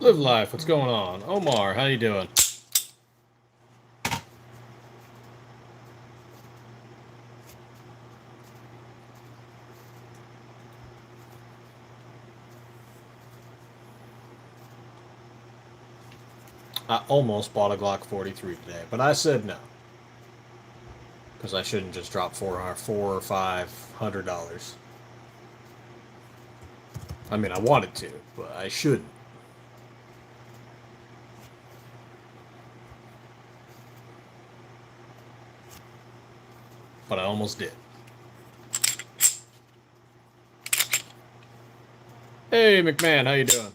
Live life, what's going on? Omar, how you doing? I almost bought a Glock 43 today, but I said no. Because I shouldn't just drop $400 or $500. I mean, I wanted to, but I shouldn't. But I almost did. Hey, McMahon, how you doing?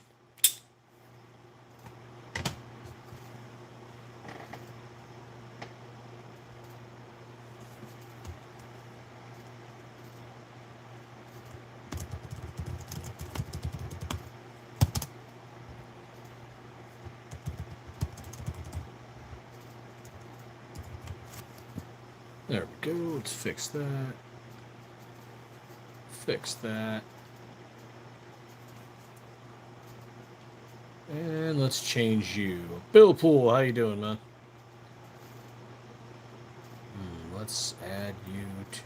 There we go. Let's fix that. Fix that. And let's change you. Bill Pool, how you doing, man? Let's add you to...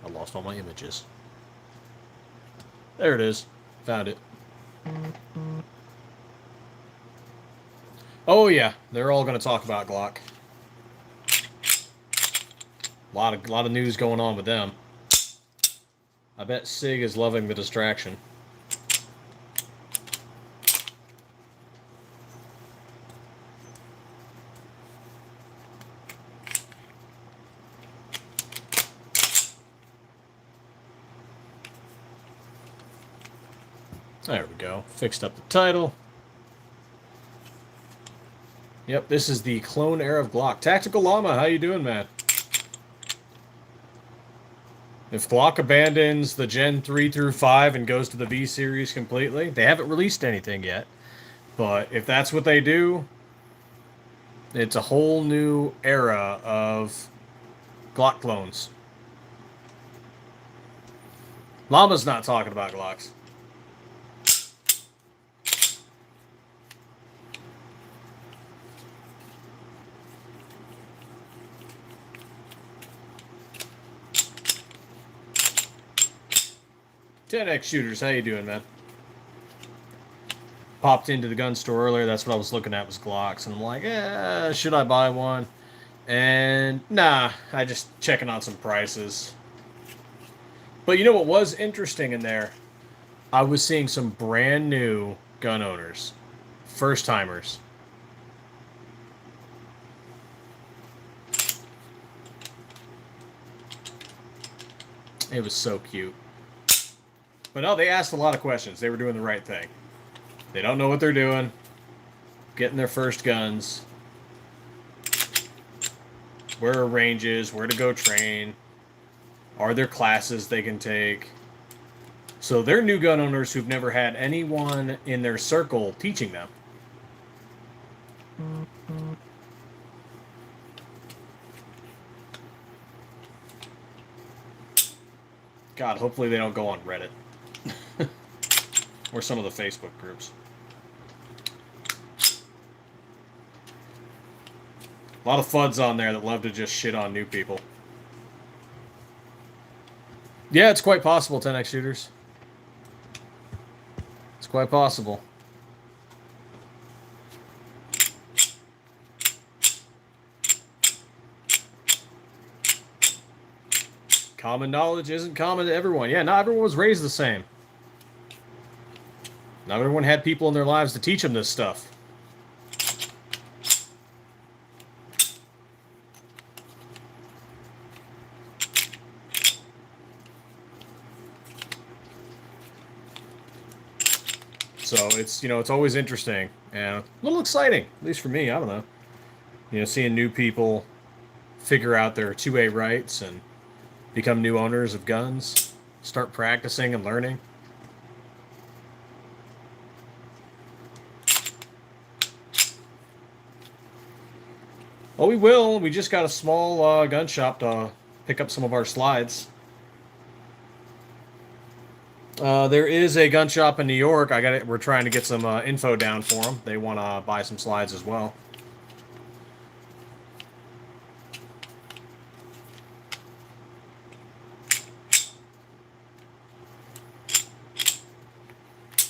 I lost all my images. There it is. Found it. Oh yeah, they're all going to talk about Glock. A lot of news going on with them. I bet Sig is loving the distraction. There we go. Fixed up the title. Yep, this is the clone era of Glock. Tactical Llama, how you doing, man? If Glock abandons the Gen 3 through 5 and goes to the V series completely, they haven't released anything yet. But if that's what they do, it's a whole new era of Glock clones. Llama's not talking about Glocks. TEDx Shooters, how you doing, man? Popped into the gun store earlier. That's what I was looking at, was Glocks. And I'm like, should I buy one? And nah, I just checking on some prices. But you know what was interesting in there? I was seeing some brand new gun owners. First timers. It was so cute. But no, they asked a lot of questions. They were doing the right thing. They don't know what they're doing. Getting their first guns. Where are ranges? Where to go train? Are there classes they can take? So they're new gun owners who've never had anyone in their circle teaching them. God, hopefully they don't go on Reddit. Or some of the Facebook groups. A lot of FUDs on there that love to just shit on new people. Yeah, it's quite possible, 10x shooters. It's quite possible. Common knowledge isn't common to everyone. Yeah, not everyone was raised the same. Not everyone had people in their lives to teach them this stuff. So it's, you know, it's always interesting and a little exciting, at least for me. I don't know. You know, seeing new people figure out their 2A rights and become new owners of guns, start practicing and learning. Oh, we will. We just got a small gun shop to pick up some of our slides. There is a gun shop in New York. We're trying to get some info down for them. They want to buy some slides as well.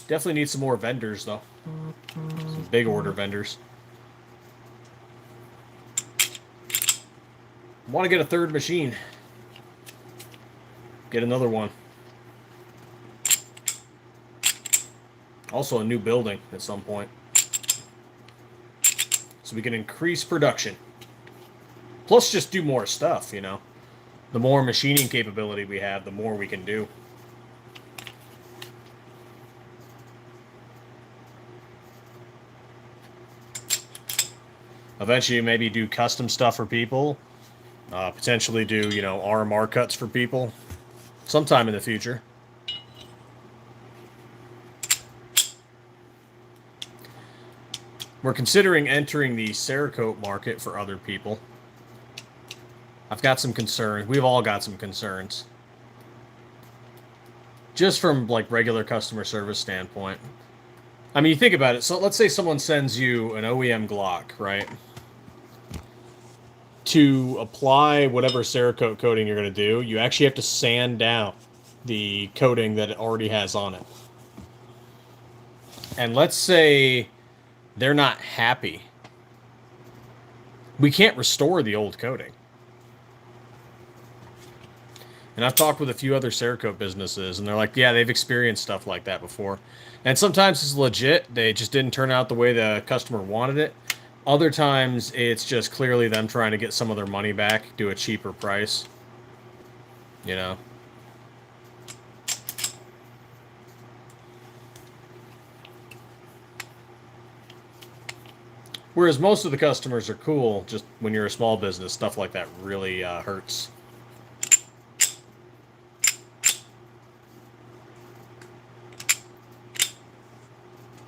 Definitely need some more vendors, though. Some big order vendors. Want to get a third machine. Get another one. Also a new building at some point. So we can increase production. Plus just do more stuff, you know. The more machining capability we have, the more we can do. Eventually, maybe do custom stuff for people. Potentially do, you know, RMR cuts for people. Sometime in the future. We're considering entering the Cerakote market for other people. I've got some concerns. We've all got some concerns. Just from, like, regular customer service standpoint. I mean, you think about it. So let's say someone sends you an OEM Glock, right? To apply whatever Cerakote coating you're going to do, you actually have to sand down the coating that it already has on it. And let's say they're not happy. We can't restore the old coating. And I've talked with a few other Cerakote businesses, and they're like, yeah, they've experienced stuff like that before. And sometimes it's legit. They just didn't turn out the way the customer wanted it. Other times, it's just clearly them trying to get some of their money back, do a cheaper price. You know? Whereas most of the customers are cool, just when you're a small business, stuff like that really hurts.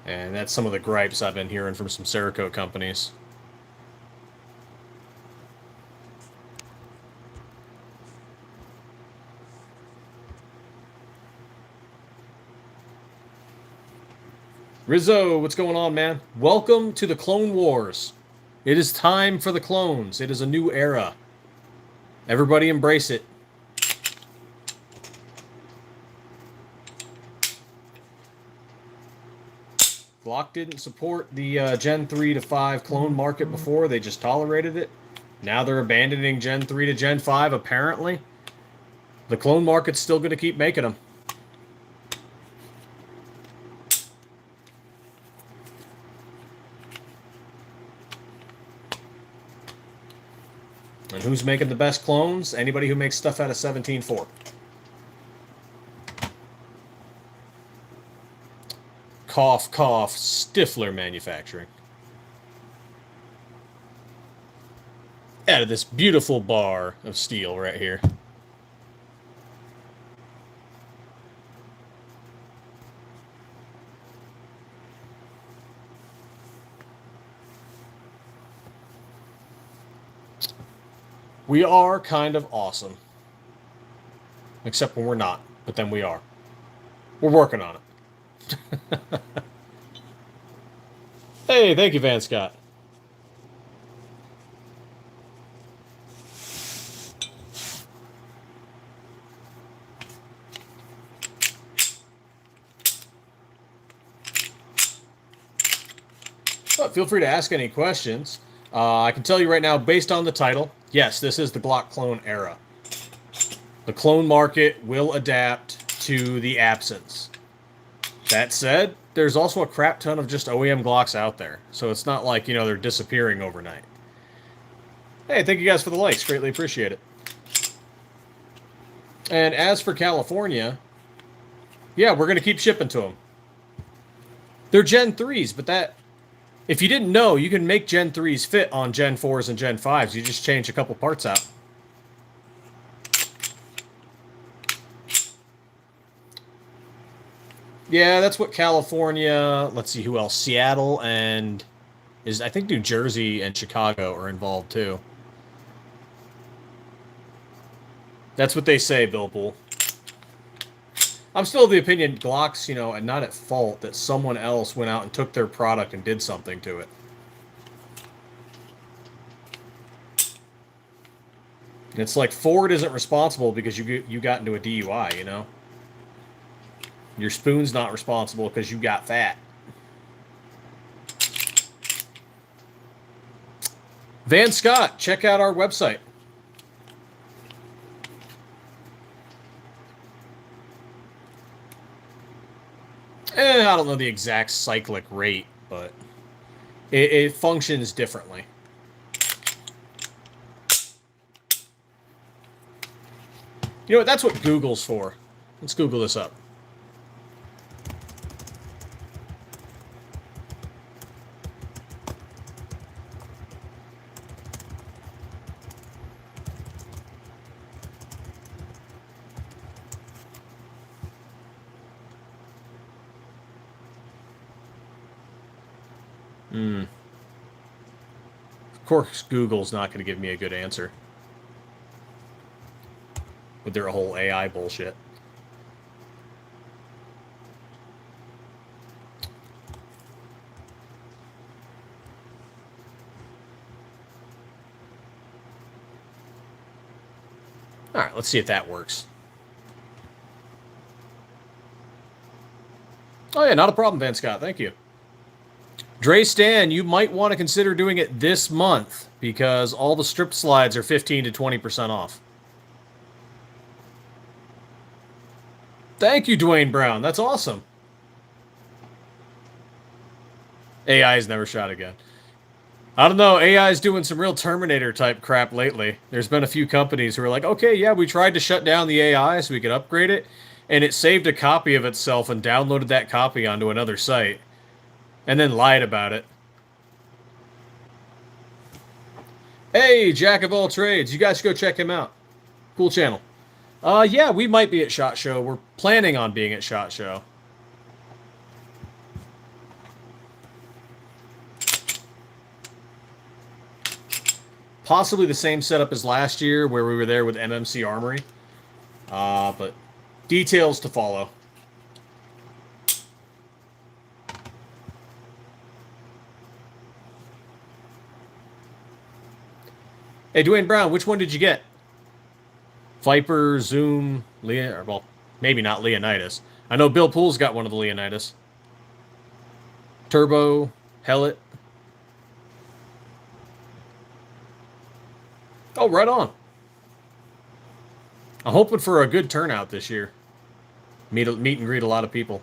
And that's some of the gripes I've been hearing from some Cerakote companies. Rizzo, what's going on, man? Welcome to the Clone Wars. It is time for the clones. It is a new era. Everybody embrace it. Glock didn't support the Gen 3 to 5 clone market before. They just tolerated it. Now they're abandoning Gen 3 to Gen 5, apparently. The clone market's still going to keep making them. And who's making the best clones? Anybody who makes stuff out of 17.4. Cough, cough, Stiffler Manufacturing. Out of this beautiful bar of steel right here. We are kind of awesome. Except when we're not, but then we are. We're working on it. Hey, thank you, Van Scott. But feel free to ask any questions. I can tell you right now, based on the title, yes, this is the Glock clone era. The clone market will adapt to the absence. That said, there's also a crap ton of just OEM Glocks out there. So it's not like, you know, they're disappearing overnight. Hey, thank you guys for the likes. Greatly appreciate it. And as for California, yeah, we're going to keep shipping to them. They're Gen 3s, but If you didn't know, you can make Gen 3s fit on Gen 4s and Gen 5s. You just change a couple parts out. Yeah, that's what California, let's see who else, Seattle and I think New Jersey and Chicago are involved too. That's what they say, Bill Pool. I'm still of the opinion Glock's, you know, not at fault that someone else went out and took their product and did something to it. It's like Ford isn't responsible because you got into a DUI, you know? Your spoon's not responsible because you got fat. Van Scott, check out our website. I don't know the exact cyclic rate, but it functions differently. You know what? That's what Google's for. Let's Google this up. Of course, Google's not going to give me a good answer with their whole AI bullshit. All right, let's see if that works. Oh, yeah, not a problem, Van Scott. Thank you. Dre Stan, you might want to consider doing it this month because all the strip slides are 15 to 20% off. Thank you, Dwayne Brown. That's awesome. AI's never shot again. I don't know. AI's doing some real Terminator type crap lately. There's been a few companies who are like, okay, yeah, we tried to shut down the AI so we could upgrade it, and it saved a copy of itself and downloaded that copy onto another site, and then lied about it. Hey, Jack of all trades. You guys should go check him out. Cool channel. Yeah, we might be at SHOT Show. We're planning on being at SHOT Show. Possibly the same setup as last year where we were there with MMC Armory. But details to follow. Hey, Dwayne Brown, which one did you get? Viper, Zoom, well, maybe not Leonidas. I know Bill Pool's got one of the Leonidas. Turbo, Hellet. Oh, right on. I'm hoping for a good turnout this year. Meet and greet a lot of people.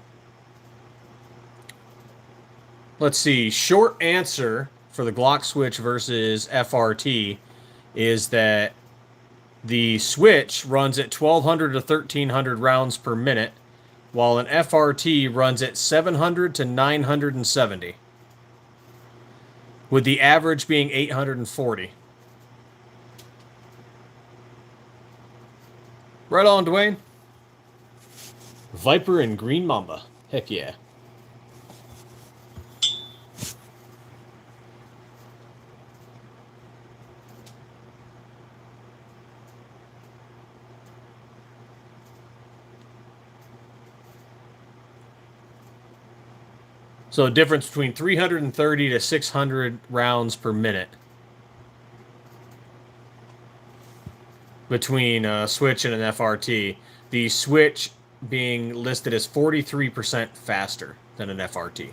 Let's see. Short answer for the Glock switch versus FRT is that the switch runs at 1,200 to 1,300 rounds per minute, while an FRT runs at 700 to 970, with the average being 840. Right on, Dwayne. Viper and Green Mamba. Heck yeah. So a difference between 330 to 600 rounds per minute between a switch and an FRT. The switch being listed as 43% faster than an FRT.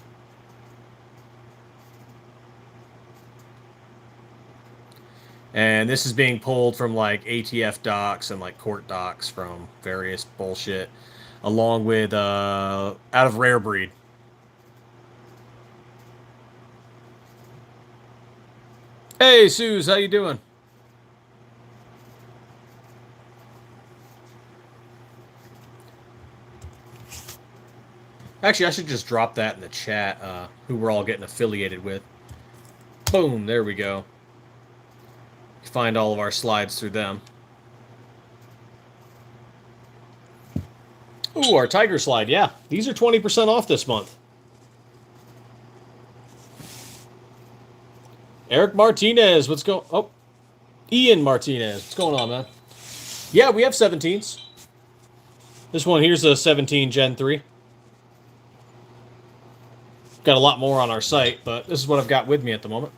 And this is being pulled from like ATF docs and like court docs from various bullshit, along with out of Rare Breed. Hey, Suze, how you doing? Actually, I should just drop that in the chat, who we're all getting affiliated with. Boom, there we go. Find all of our slides through them. Ooh, our Tiger slide, yeah. These are 20% off this month. Eric Martinez, what's going... Oh, Ian Martinez, what's going on, man? Yeah, we have 17s. This one here's a 17 Gen 3. Got a lot more on our site, but this is what I've got with me at the moment.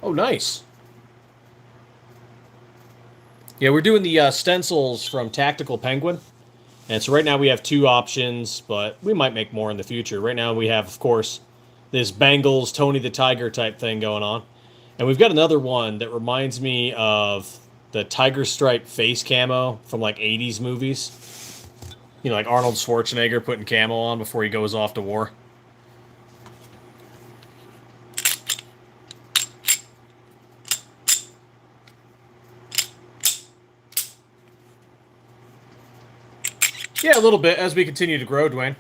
Oh, nice. Yeah, we're doing the stencils from Tactical Penguin. And so right now we have 2 options, but we might make more in the future. Right now we have, of course, this Bengals, Tony the Tiger type thing going on. And we've got another one that reminds me of the Tiger Stripe face camo from like 80s movies. You know, like Arnold Schwarzenegger putting camo on before he goes off to war. Yeah, a little bit as we continue to grow, Dwayne.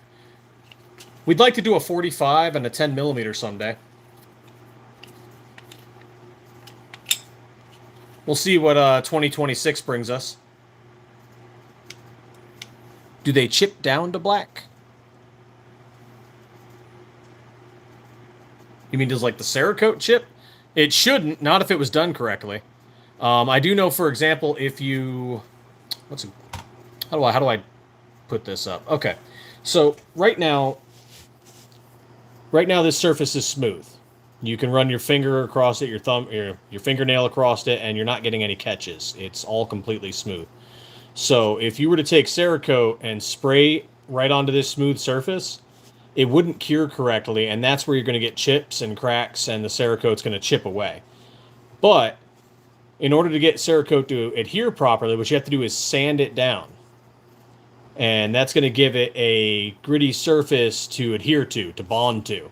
We'd like to do a 45 and a 10 millimeter someday. We'll see what 2026 brings us. Do they chip down to black? You mean does like the Cerakote chip? It shouldn't, not if it was done correctly. I do know, for example, if you... How do I put this up? Okay, so right now this surface is smooth. You can run your finger across it, your fingernail across it, and you're not getting any catches. It's all completely smooth. So if you were to take Cerakote and spray right onto this smooth surface, it wouldn't cure correctly, and that's where you're going to get chips and cracks, and the Cerakote's going to chip away. But in order to get Cerakote to adhere properly, what you have to do is sand it down. And that's going to give it a gritty surface to adhere to bond to.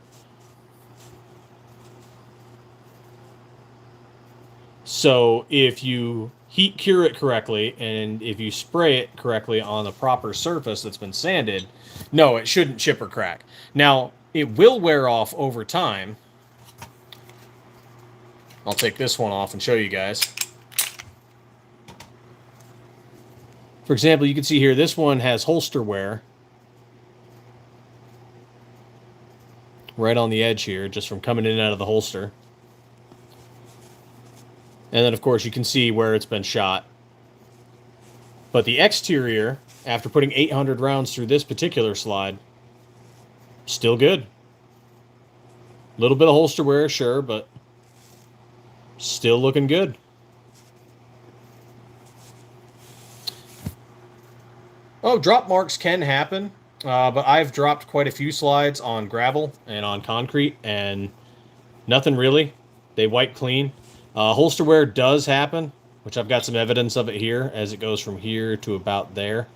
So if you heat cure it correctly, and if you spray it correctly on the proper surface that's been sanded, no, it shouldn't chip or crack. Now, it will wear off over time. I'll take this one off and show you guys. For example, you can see here, this one has holster wear. Right on the edge here, just from coming in and out of the holster. And then, of course, you can see where it's been shot. But the exterior, after putting 800 rounds through this particular slide, still good. A little bit of holster wear, sure, but still looking good. Oh, drop marks can happen, but I've dropped quite a few slides on gravel and on concrete, and nothing really. They wipe clean. Holster wear does happen, which I've got some evidence of it here as it goes from here to about there.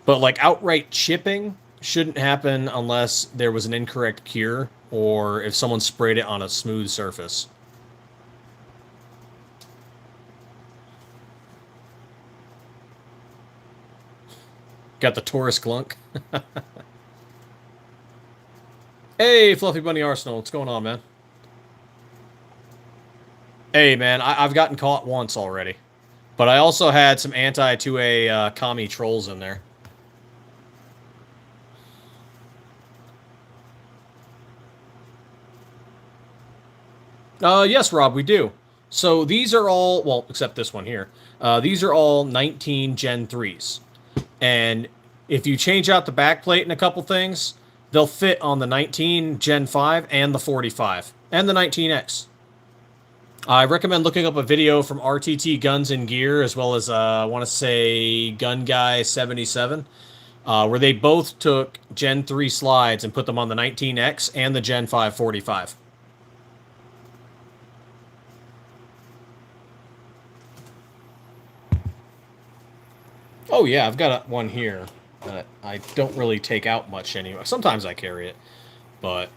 But like outright chipping shouldn't happen unless there was an incorrect cure or if someone sprayed it on a smooth surface. Got the Taurus glunk. Hey, Fluffy Bunny Arsenal. What's going on, man? Hey, man, I've gotten caught once already. But I also had some anti-2A commie trolls in there. Yes, Rob, we do. So these are all, well, except this one here. These are all 19 Gen 3s. And if you change out the backplate and a couple things, they'll fit on the 19 Gen 5 and the 45 and the 19X. I recommend looking up a video from RTT Guns and Gear, as well as, I want to say, Gun Guy 77, where they both took Gen 3 slides and put them on the 19X and the Gen 5 45. Oh yeah, I've got one here that I don't really take out much anyway. Sometimes I carry it, but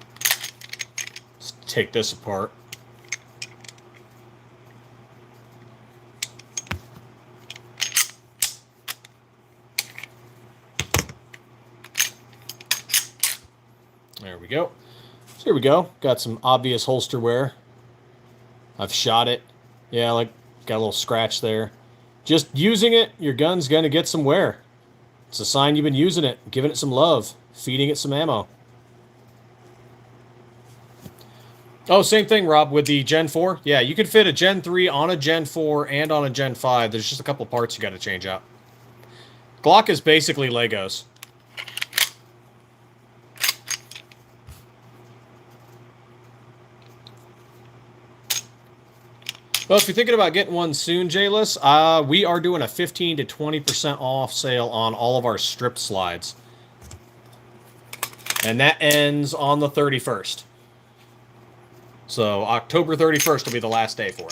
let's take this apart. Here we go. Got some obvious holster wear. I've shot it. Yeah, like, got a little scratch there. Just using it, your gun's going to get some wear. It's a sign you've been using it, giving it some love, feeding it some ammo. Oh, same thing, Rob, with the Gen 4. Yeah, you can fit a Gen 3 on a Gen 4 and on a Gen 5. There's just a couple parts you got to change out. Glock is basically Legos. Well, if you're thinking about getting one soon, Jayless, we are doing a 15 to 20% off sale on all of our stripped slides. And that ends on the 31st. So October 31st will be the last day for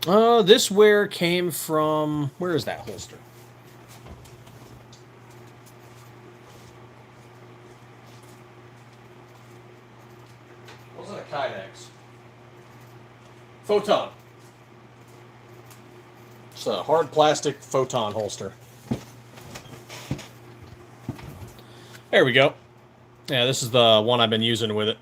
it. This wear came from... Where is that holster? Wasn't a Kydex. Photon. It's a hard plastic Photon holster. There we go. Yeah, this is the one I've been using with it.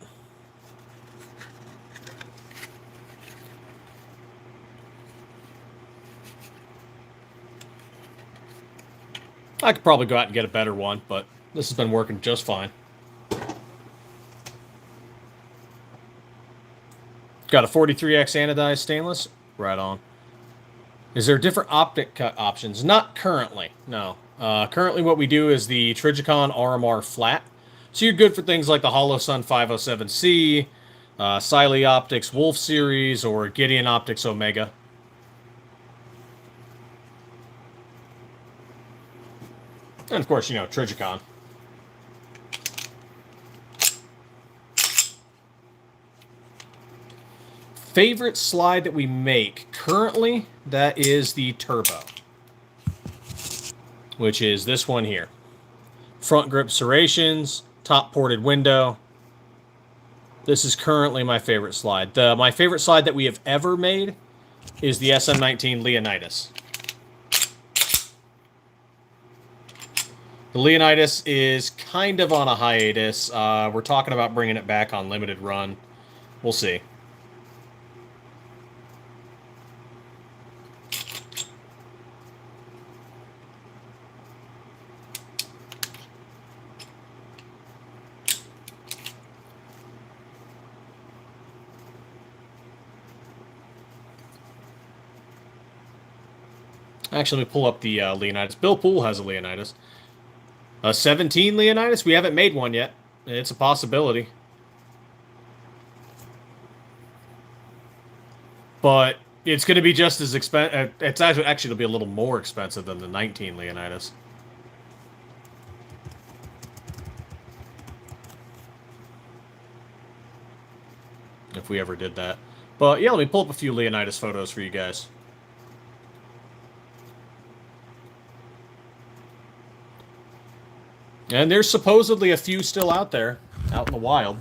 I could probably go out and get a better one, but this has been working just fine. Got a 43X anodized stainless. Right on. Is there different optic cut options? Not currently, no. Currently what we do is the Trijicon RMR flat. So you're good for things like the Holosun 507C, Siley Optics Wolf Series, or Gideon Optics Omega. And of course, you know, Trijicon. Favorite slide that we make currently, that is the Turbo, which is this one here. Front grip serrations, top ported window. This is currently my favorite slide. My favorite slide that we have ever made is the SM19 Leonidas. The Leonidas is kind of on a hiatus. We're talking about bringing it back on limited run. We'll see. Actually, let me pull up the Leonidas. Bill Poole has a Leonidas. A 17 Leonidas? We haven't made one yet. It's a possibility. But it's going to be just as expensive. It's actually going to be a little more expensive than the 19 Leonidas. If we ever did that. But yeah, let me pull up a few Leonidas photos for you guys. And there's supposedly a few still out there, out in the wild.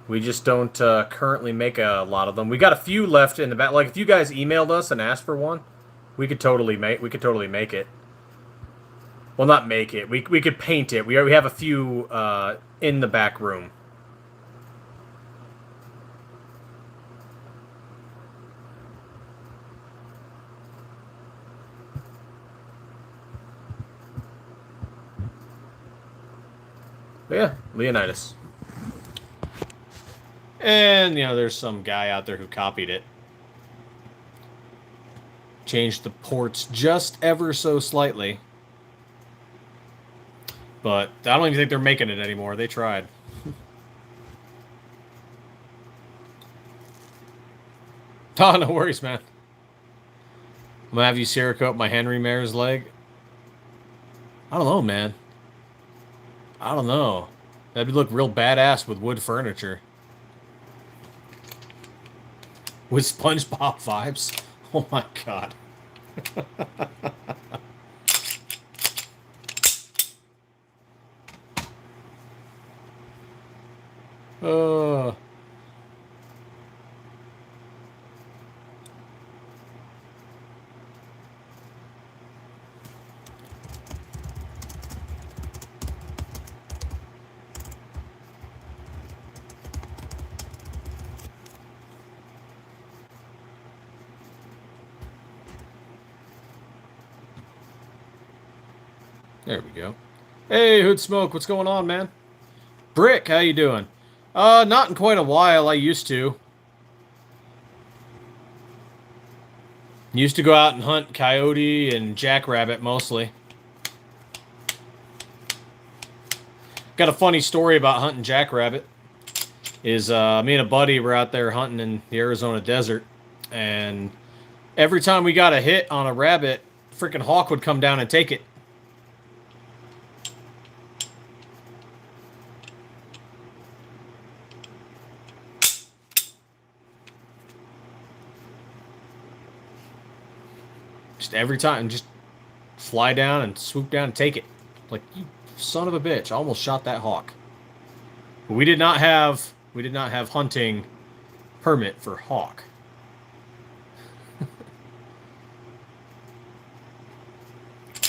We just don't currently make a lot of them. We got a few left in the back. Like if you guys emailed us and asked for one, we could totally make it. Well, not make it. We could paint it. We have a few in the back room. But yeah, Leonidas. And, you know, there's some guy out there who copied it. Changed the ports just ever so slightly. But I don't even think they're making it anymore. They tried. Oh, no worries, man. I'm gonna have you Cerakote my Henry Mare's leg. I don't know, man. I don't know. That'd look real badass with wood furniture. With SpongeBob vibes. Oh my god. There we go. Hey, Hood Smoke, what's going on, man? Brick, how you doing? Not in quite a while. I used to. Used to go out and hunt coyote and jackrabbit mostly. Got a funny story about hunting jackrabbit. Me and a buddy were out there hunting in the Arizona desert, and every time we got a hit on a rabbit, freaking hawk would come down and take it. Just every time, just fly down and swoop down and take it. Like, you son of a bitch! I almost shot that hawk. But we did not have hunting permit for hawk.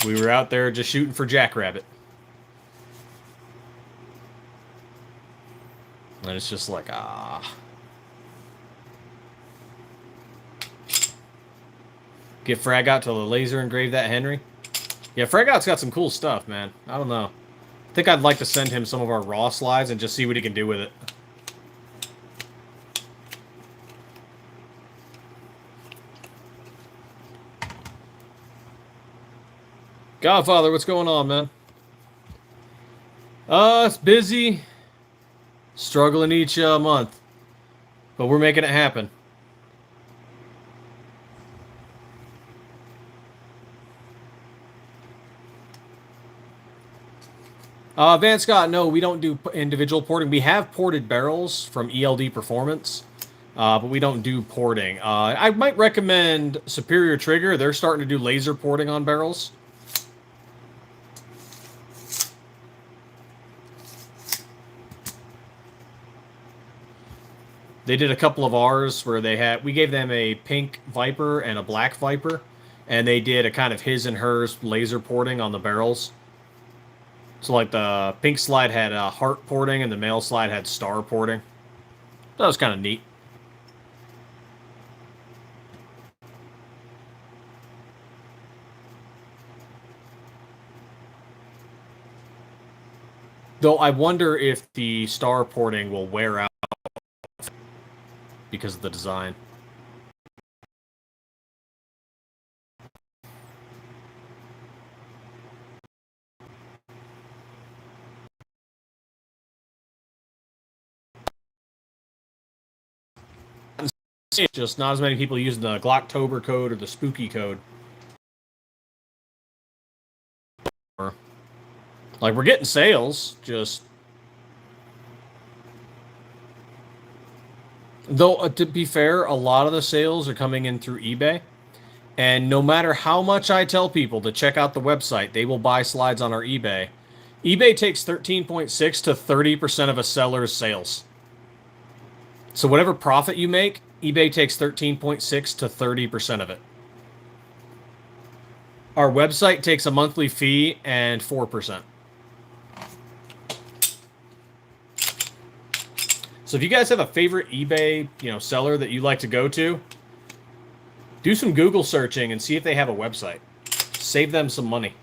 We were out there just shooting for jackrabbit. And it's just like, Get Frag out to the laser engrave that Henry. Yeah, Frag out's got some cool stuff, man. I don't know. I think I'd like to send him some of our raw slides and just see what he can do with it. Godfather, what's going on, man? It's busy. Struggling each month. But we're making it happen. Van Scott, no, we don't do individual porting. We have ported barrels from ELD Performance, but we don't do porting. I might recommend Superior Trigger. They're starting to do laser porting on barrels. They did a couple of ours where we gave them a pink Viper and a black Viper, and they did a kind of his and hers laser porting on the barrels. So, like, the pink slide had heart porting, and the male slide had star porting. That was kind of neat. Though I wonder if the star porting will wear out because of the design. Just not as many people using the Glocktober code or the Spooky code. Like, we're getting sales, just... Though, to be fair, a lot of the sales are coming in through eBay. And no matter how much I tell people to check out the website, they will buy slides on our eBay. eBay takes 13.6 to 30% of a seller's sales. So whatever profit you make, eBay takes 13.6 to 30% of it. Our website takes a monthly fee and 4%. So if you guys have a favorite eBay, seller that you like to go to, do some Google searching and see if they have a website. Save them some money.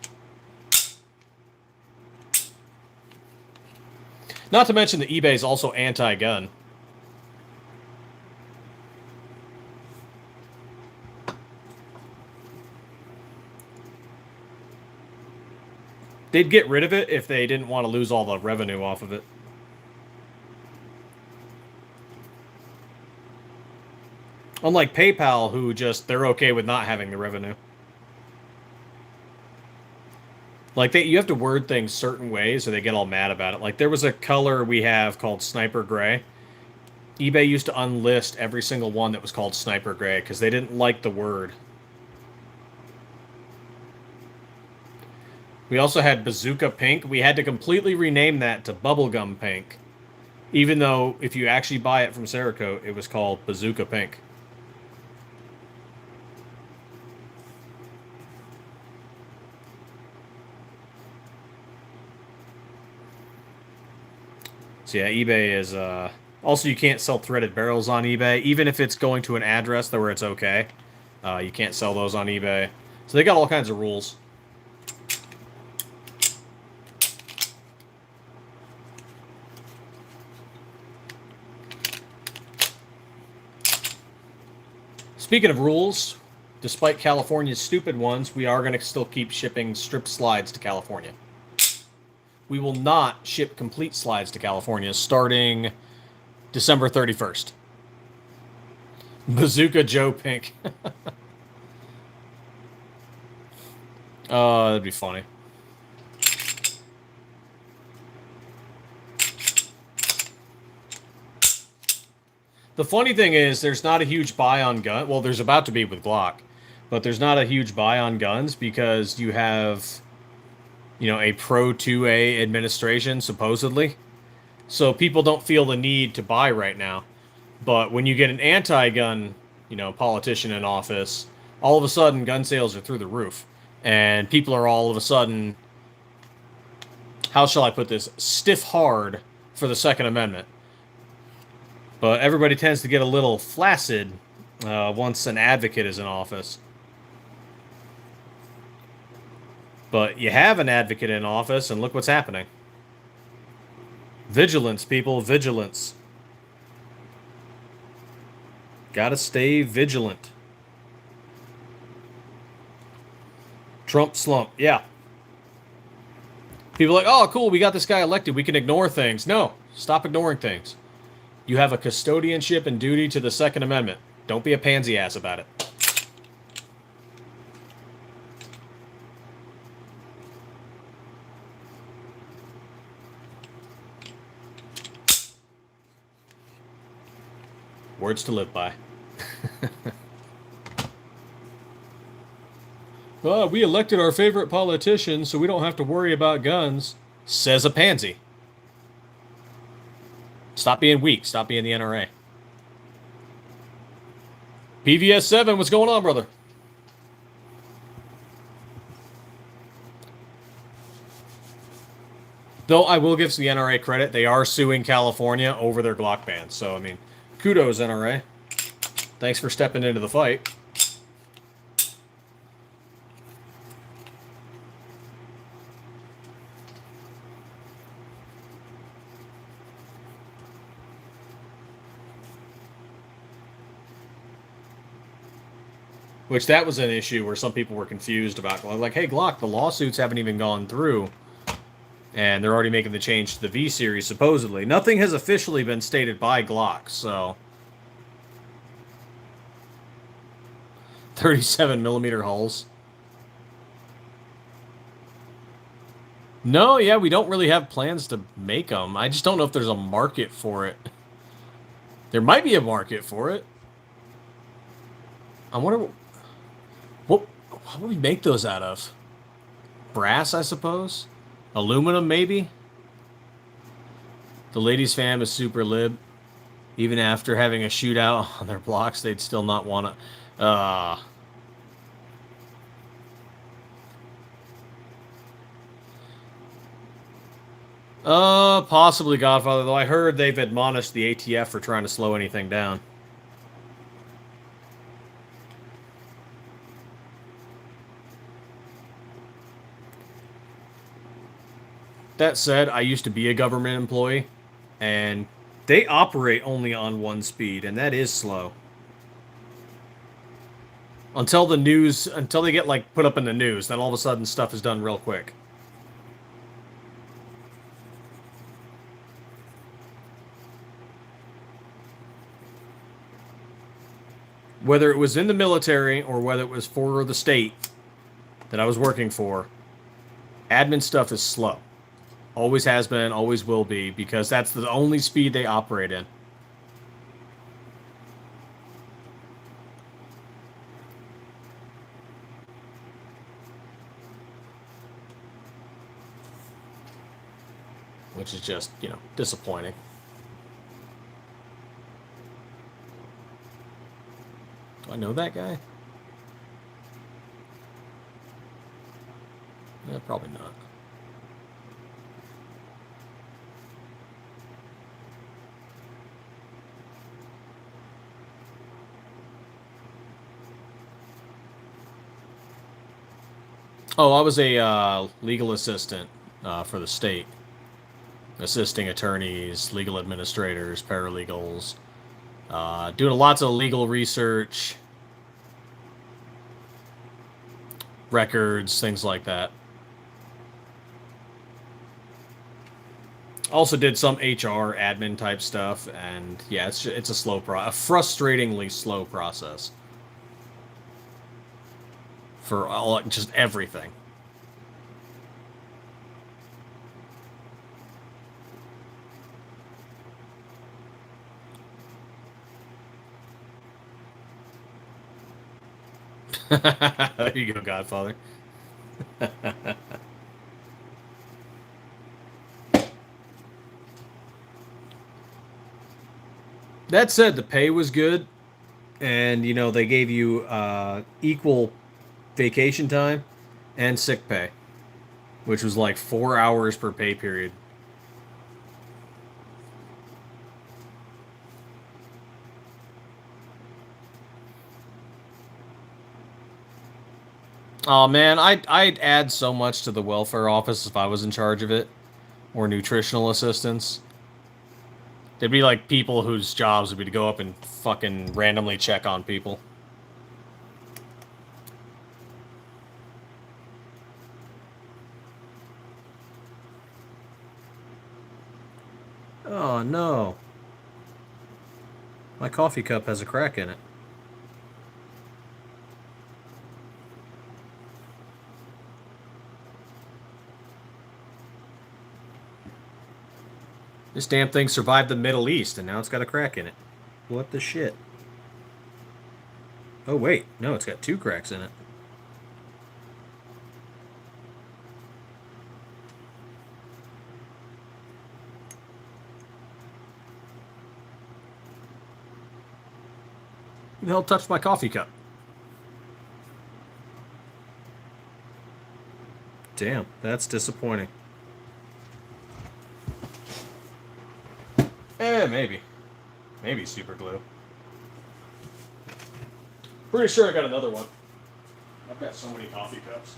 Not to mention that eBay is also anti-gun. They'd get rid of it if they didn't want to lose all the revenue off of it. Unlike PayPal, who they're okay with not having the revenue. Like, you have to word things certain ways or they get all mad about it. Like, there was a color we have called Sniper Gray. eBay used to unlist every single one that was called Sniper Gray because they didn't like the word. We also had Bazooka Pink. We had to completely rename that to Bubblegum Pink. Even though, if you actually buy it from Cerakote, it was called Bazooka Pink. So yeah, eBay is... Also, you can't sell threaded barrels on eBay, even if it's going to an address where it's okay. You can't sell those on eBay. So they got all kinds of rules. Speaking of rules, despite California's stupid ones, we are going to still keep shipping strip slides to California. We will not ship complete slides to California starting December 31st. Bazooka Joe Pink. Oh, that'd be funny. The funny thing is, there's not a huge buy on gun. Well, there's about to be with Glock, but there's not a huge buy on guns because you have, you know, a Pro 2A administration, supposedly. So people don't feel the need to buy right now. But when you get an anti-gun, you know, politician in office, all of a sudden gun sales are through the roof. And people are all of a sudden, how shall I put this, stiff hard for the Second Amendment. But everybody tends to get a little flaccid once an advocate is in office. But you have an advocate in office, and look what's happening. Vigilance, people, vigilance. Gotta stay vigilant. Trump slump, yeah. People are like, oh, cool, we got this guy elected. We can ignore things. No, stop ignoring things. You have a custodianship and duty to the Second Amendment. Don't be a pansy ass about it. Words to live by. Well, we elected our favorite politician, so we don't have to worry about guns, says a pansy. Stop being weak. Stop being the NRA. PVS 7, what's going on, brother? Though I will give the NRA credit, they are suing California over their Glock ban. So, I mean, kudos, NRA. Thanks for stepping into the fight. Which that was an issue where some people were confused about. Like, hey, Glock, the lawsuits haven't even gone through. And they're already making the change to the V series, supposedly. Nothing has officially been stated by Glock, so... 37mm hulls. No, yeah, we don't really have plans to make them. I just don't know if there's a market for it. There might be a market for it. I wonder... What would we make those out of? Brass, I suppose? Aluminum, maybe? The ladies' fam is super lib. Even after having a shootout on their blocks, they'd still not want to... Possibly Godfather, though I heard they've admonished the ATF for trying to slow anything down. That said, I used to be a government employee, and they operate only on one speed, and that is slow. Until the news, until they get, like, put up in the news, then all of a sudden stuff is done real quick. Whether it was in the military or whether it was for the state that I was working for, admin stuff is slow. Always has been, always will be, because that's the only speed they operate in. Which is just, you know, disappointing. Do I know that guy? Yeah, probably not. Oh, I was a legal assistant for the state. Assisting attorneys, legal administrators, paralegals. Doing lots of legal research. records, things like that. Also did some HR admin type stuff, and yeah, it's a a frustratingly slow process for just everything. There you go, Godfather. That said, the pay was good, and you know they gave you equal vacation time and sick pay, which was like 4 hours per pay period. Oh man, I'd add so much to the welfare office if I was in charge of it, or nutritional assistants. There'd be like people whose jobs would be to go up and fucking randomly check on people. Oh no. My coffee cup has a crack in it. This damn thing survived the Middle East and now it's got a crack in it. What the shit? Oh wait, no, it's got 2 cracks in it. Who the hell touched my coffee cup? Damn, that's disappointing. Maybe. Maybe super glue. Pretty sure I got another one. I've got so many coffee cups.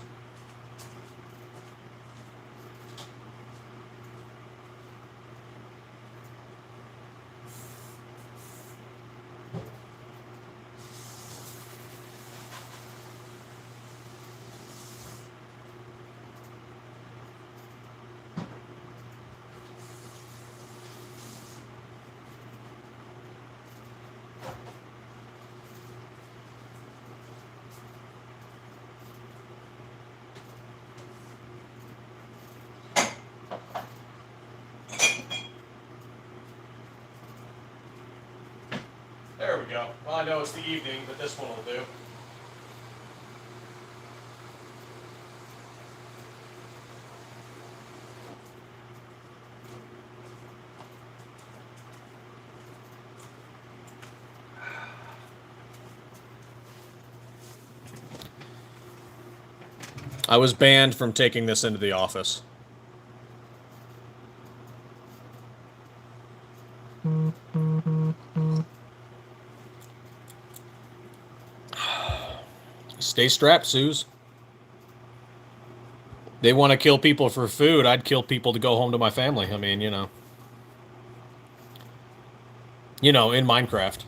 There we go. Well, I know it's the evening, but this one will do. I was banned from taking this into the office. Stay strapped, Suze. They want to kill people for food. I'd kill people to go home to my family. I mean, you know. You know, in Minecraft.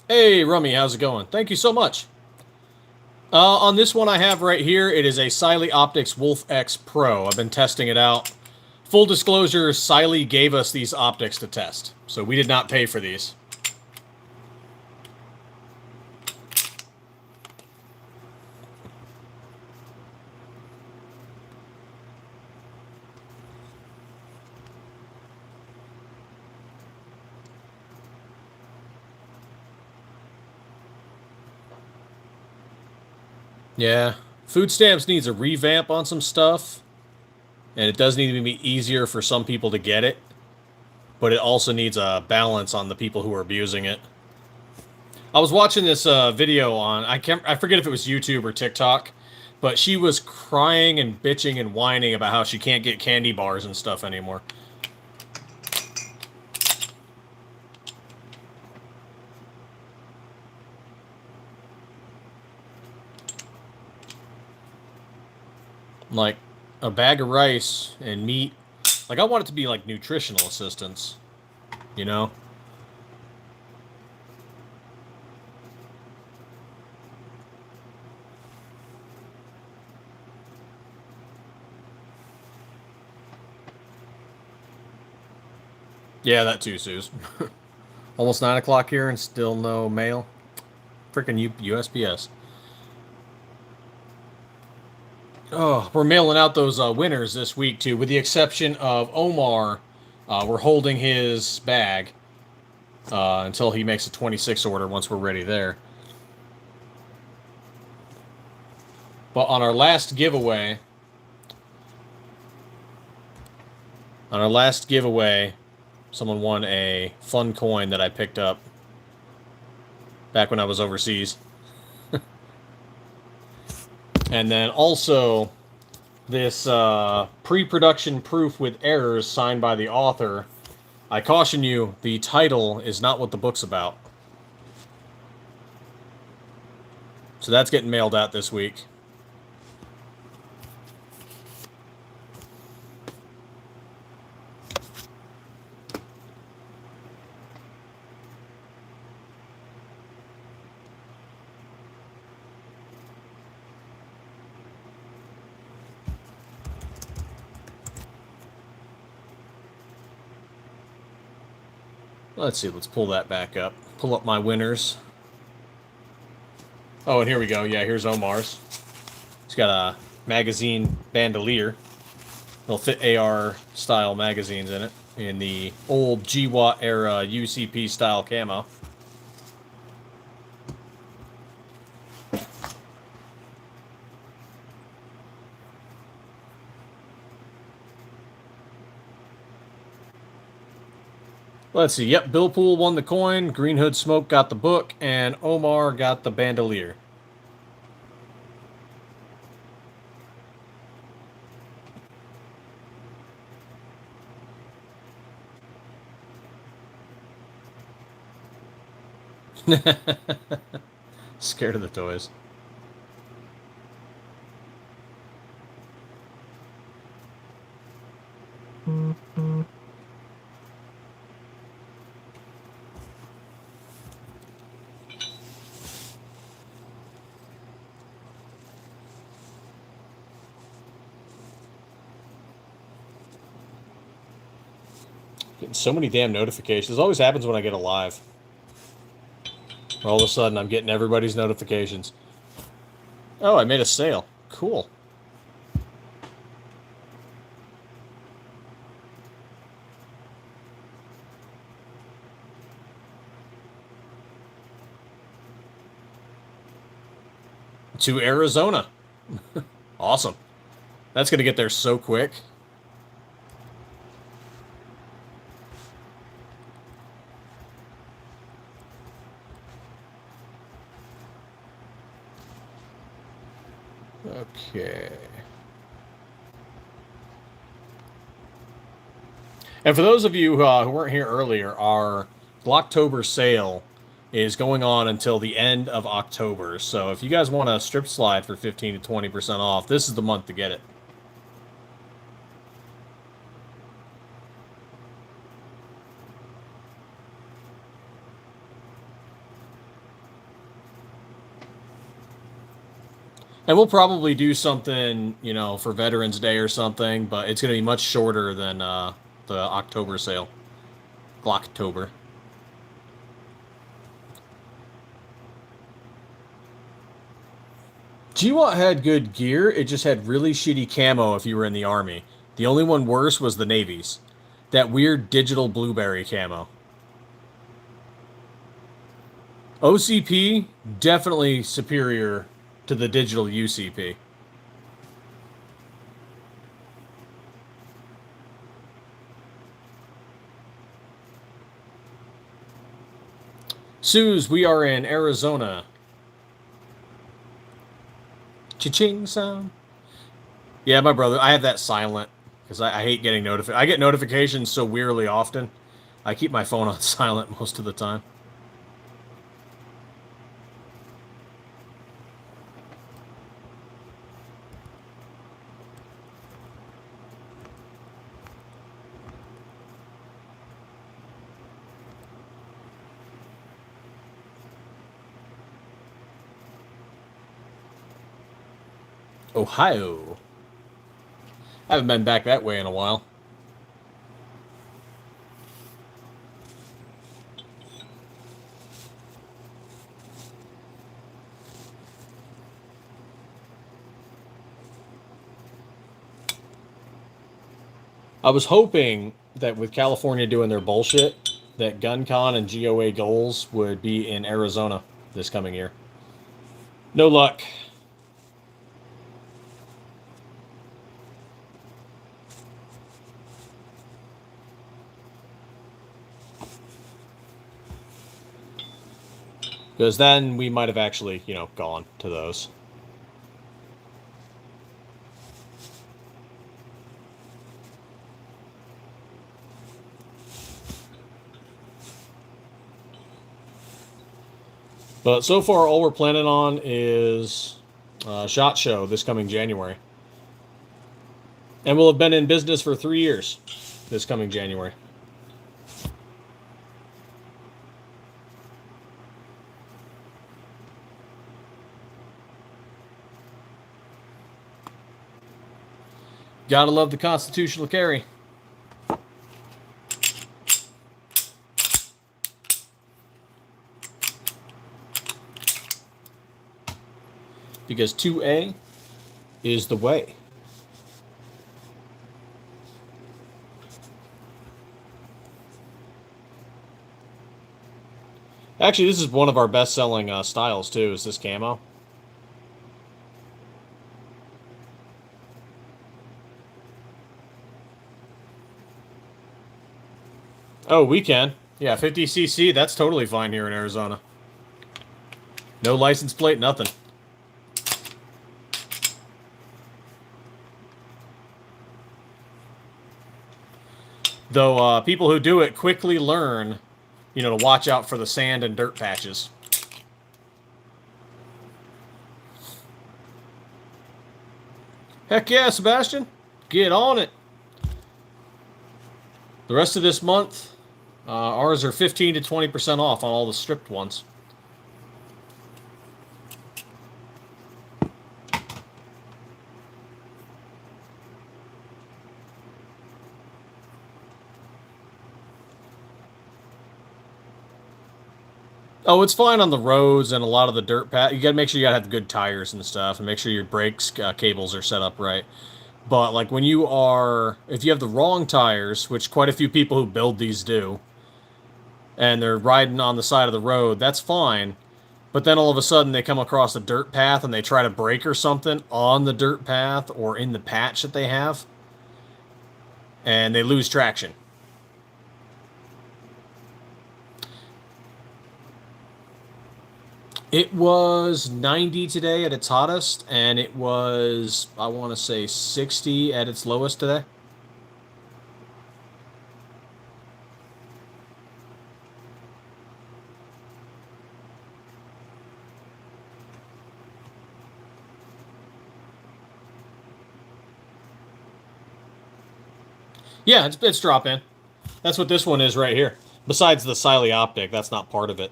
Hey, Rummy, how's it going? Thank you so much. On this one I have right here, it is a Siley Optics Wolf X Pro. I've been testing it out. Full disclosure, Siley gave us these optics to test, so we did not pay for these. Yeah, food stamps needs a revamp on some stuff, and it does need to be easier for some people to get it, but it also needs a balance on the people who are abusing it. I was watching this video on, I forget if it was YouTube or TikTok, but she was crying and bitching and whining about how she can't get candy bars and stuff anymore. Like, a bag of rice and meat Like, I want it to be like nutritional assistance, you know? Yeah, that too, Suze. Almost 9 o'clock here and still no mail. Freaking USPS. Oh, we're mailing out those winners this week, too, with the exception of Omar. We're holding his bag until he makes a 26 order once we're ready there. But on our last giveaway, someone won a fun coin that I picked up back when I was overseas. And then also this pre-production proof with errors signed by the author. I caution you, the title is not what the book's about. So that's getting mailed out this week. Let's see, let's pull that back up. Pull up my winners. Oh, and here we go. Yeah, here's Omar's. He's got a magazine bandolier. They'll fit AR-style magazines in it, in the old GWAT era UCP-style camo. Let's see. Yep, Bill Poole won the coin, Green Hood Smoke got the book, and Omar got the bandolier. Scared of the toys. Getting so many damn notifications. This always happens when I get a live. All of a sudden, I'm getting everybody's notifications. Oh, I made a sale. Cool. To Arizona. Awesome. That's going to get there so quick. Okay. And for those of you who weren't here earlier, our Glocktober sale is going on until the end of October. So if you guys want a strip slide for 15 to 20% off, this is the month to get it. And we'll probably do something, you know, for Veterans Day or something, but it's going to be much shorter than the October sale. Glocktober. GWAT had good gear, it just had really shitty camo if you were in the Army. The only one worse was the Navy's. That weird digital blueberry camo. OCP, definitely superior to the digital UCP. Suze, we are in Arizona. Cha-ching sound. Yeah, my brother, I have that silent because I hate getting notified. I get notifications so weirdly often. I keep my phone on silent most of the time. Ohio. I haven't been back that way in a while. I was hoping that with California doing their bullshit, that GunCon and GOA goals would be in Arizona this coming year. No luck. Because then we might have actually, you know, gone to those. But so far, all we're planning on is SHOT Show this coming January. And we'll have been in business for 3 years this coming January. Gotta love the constitutional carry. Because 2A is the way. Actually, this is one of our best-selling styles, too, is this camo. Oh, we can. Yeah, 50cc, that's totally fine here in Arizona. No license plate, nothing. Though people who do it quickly learn, you know, to watch out for the sand and dirt patches. Heck yeah, Sebastian. Get on it. The rest of this month, ours are 15 to 20% off on all the stripped ones. Oh, it's fine on the roads and a lot of the dirt path. You gotta make sure you gotta have good tires and stuff, and make sure your brakes cables are set up right. But like when you are, if you have the wrong tires, which quite a few people who build these do, and they're riding on the side of the road, that's fine. But then all of a sudden they come across a dirt path and they try to brake or something on the dirt path or in the patch that they have, and they lose traction. It was 90 today at its hottest, and it was, I want to say, 60 at its lowest today. Yeah, it's drop-in. That's what this one is right here. Besides the Siley optic, that's not part of it.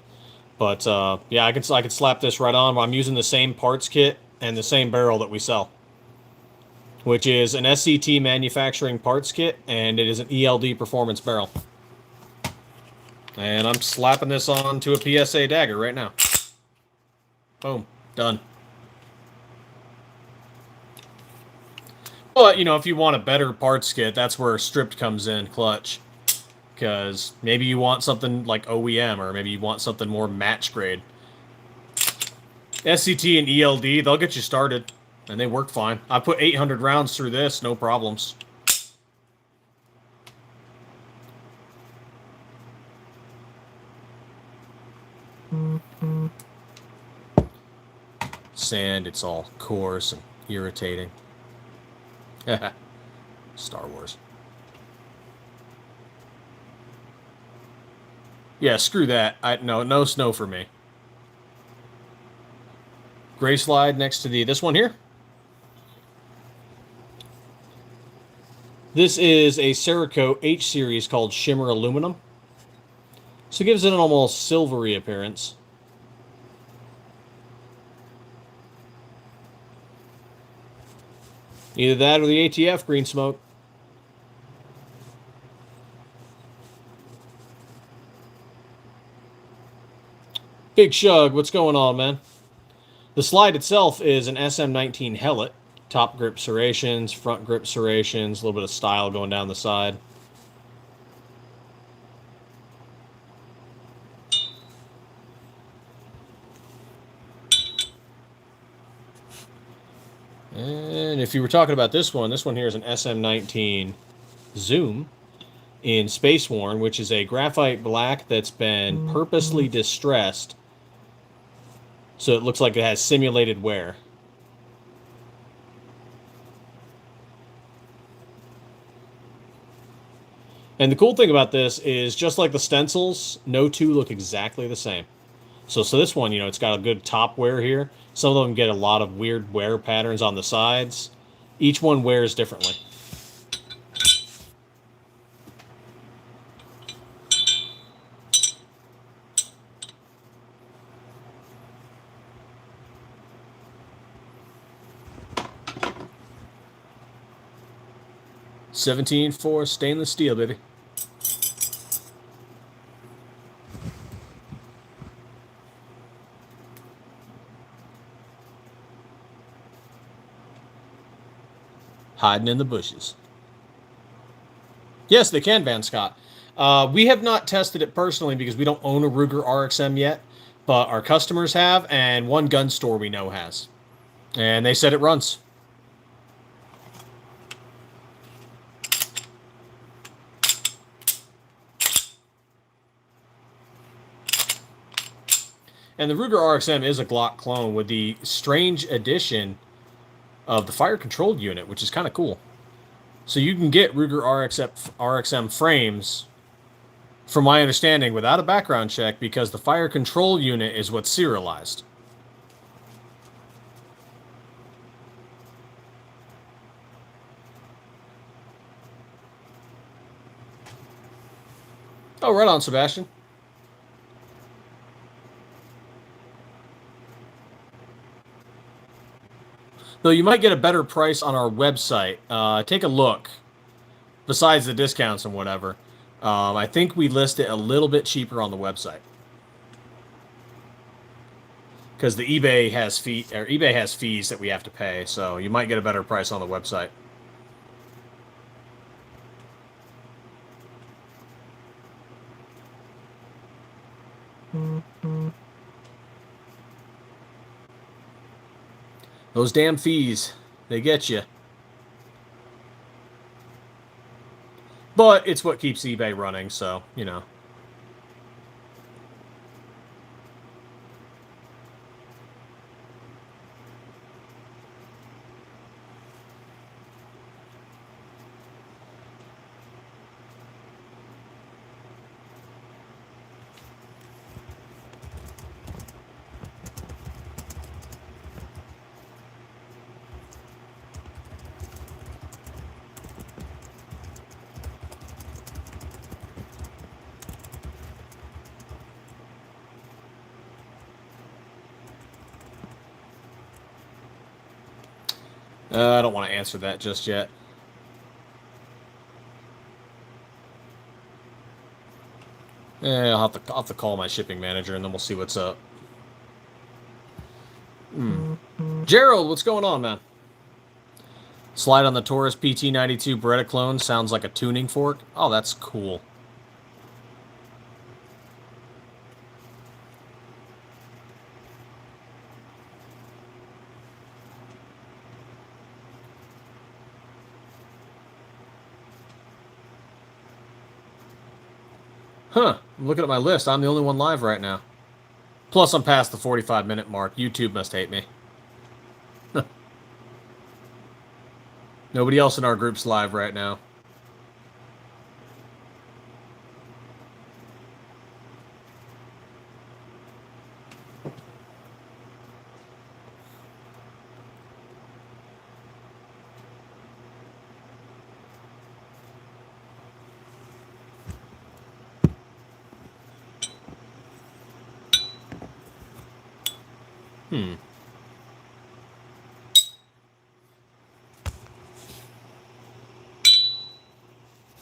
But yeah, I can slap this right on. I'm using the same parts kit and the same barrel that we sell, which is an SCT Manufacturing parts kit, and it is an ELD performance barrel. And I'm slapping this on to a PSA dagger right now. Boom, done. But, you know, if you want a better parts kit, that's where stripped comes in clutch. Because maybe you want something like OEM, or maybe you want something more match grade. SCT and ELD, they'll get you started, and they work fine. I put 800 rounds through this, no problems. Sand, it's all coarse and irritating. Star Wars. Yeah, screw that. No snow for me. Gray slide next to this one here. This is a Cerakote H series called Shimmer Aluminum. So it gives it an almost silvery appearance. Either that or the ATF green smoke. Big Shug, what's going on, man? The slide itself is an SM19 helmet. Top grip serrations, front grip serrations, a little bit of style going down the side. And if you were talking about this one here is an SM19 Zoom in Space Worn, which is a graphite black that's been purposely distressed so it looks like it has simulated wear. And the cool thing about this is, just like the stencils, no two look exactly the same. So this one, you know, it's got a good top wear here. Some of them get a lot of weird wear patterns on the sides. Each one wears differently. (17-4) stainless steel, baby. Hiding in the bushes. Yes, they can, Van Scott. We have not tested it personally because we don't own a Ruger RXM yet, but our customers have, and one gun store we know has. And they said it runs. And the Ruger RXM is a Glock clone with the strange addition of the fire control unit, which is kind of cool. So you can get Ruger RXM frames, from my understanding, without a background check because the fire control unit is what's serialized. Oh, right on, Sebastian. Though you might get a better price on our website. Take a look. Besides the discounts and whatever, I think we list it a little bit cheaper on the website because the eBay has fees that we have to pay. So you might get a better price on the website. Those damn fees, they get you. But it's what keeps eBay running, so, you know. I don't want to answer that just yet. I'll have to call my shipping manager and then we'll see what's up. Gerald, what's going on, man? Slide on the Taurus PT92 Beretta clone sounds like a tuning fork. Oh, that's cool. Huh, I'm looking at my list. I'm the only one live right now. Plus, I'm past the 45-minute mark. YouTube must hate me. Nobody else in our group's live right now.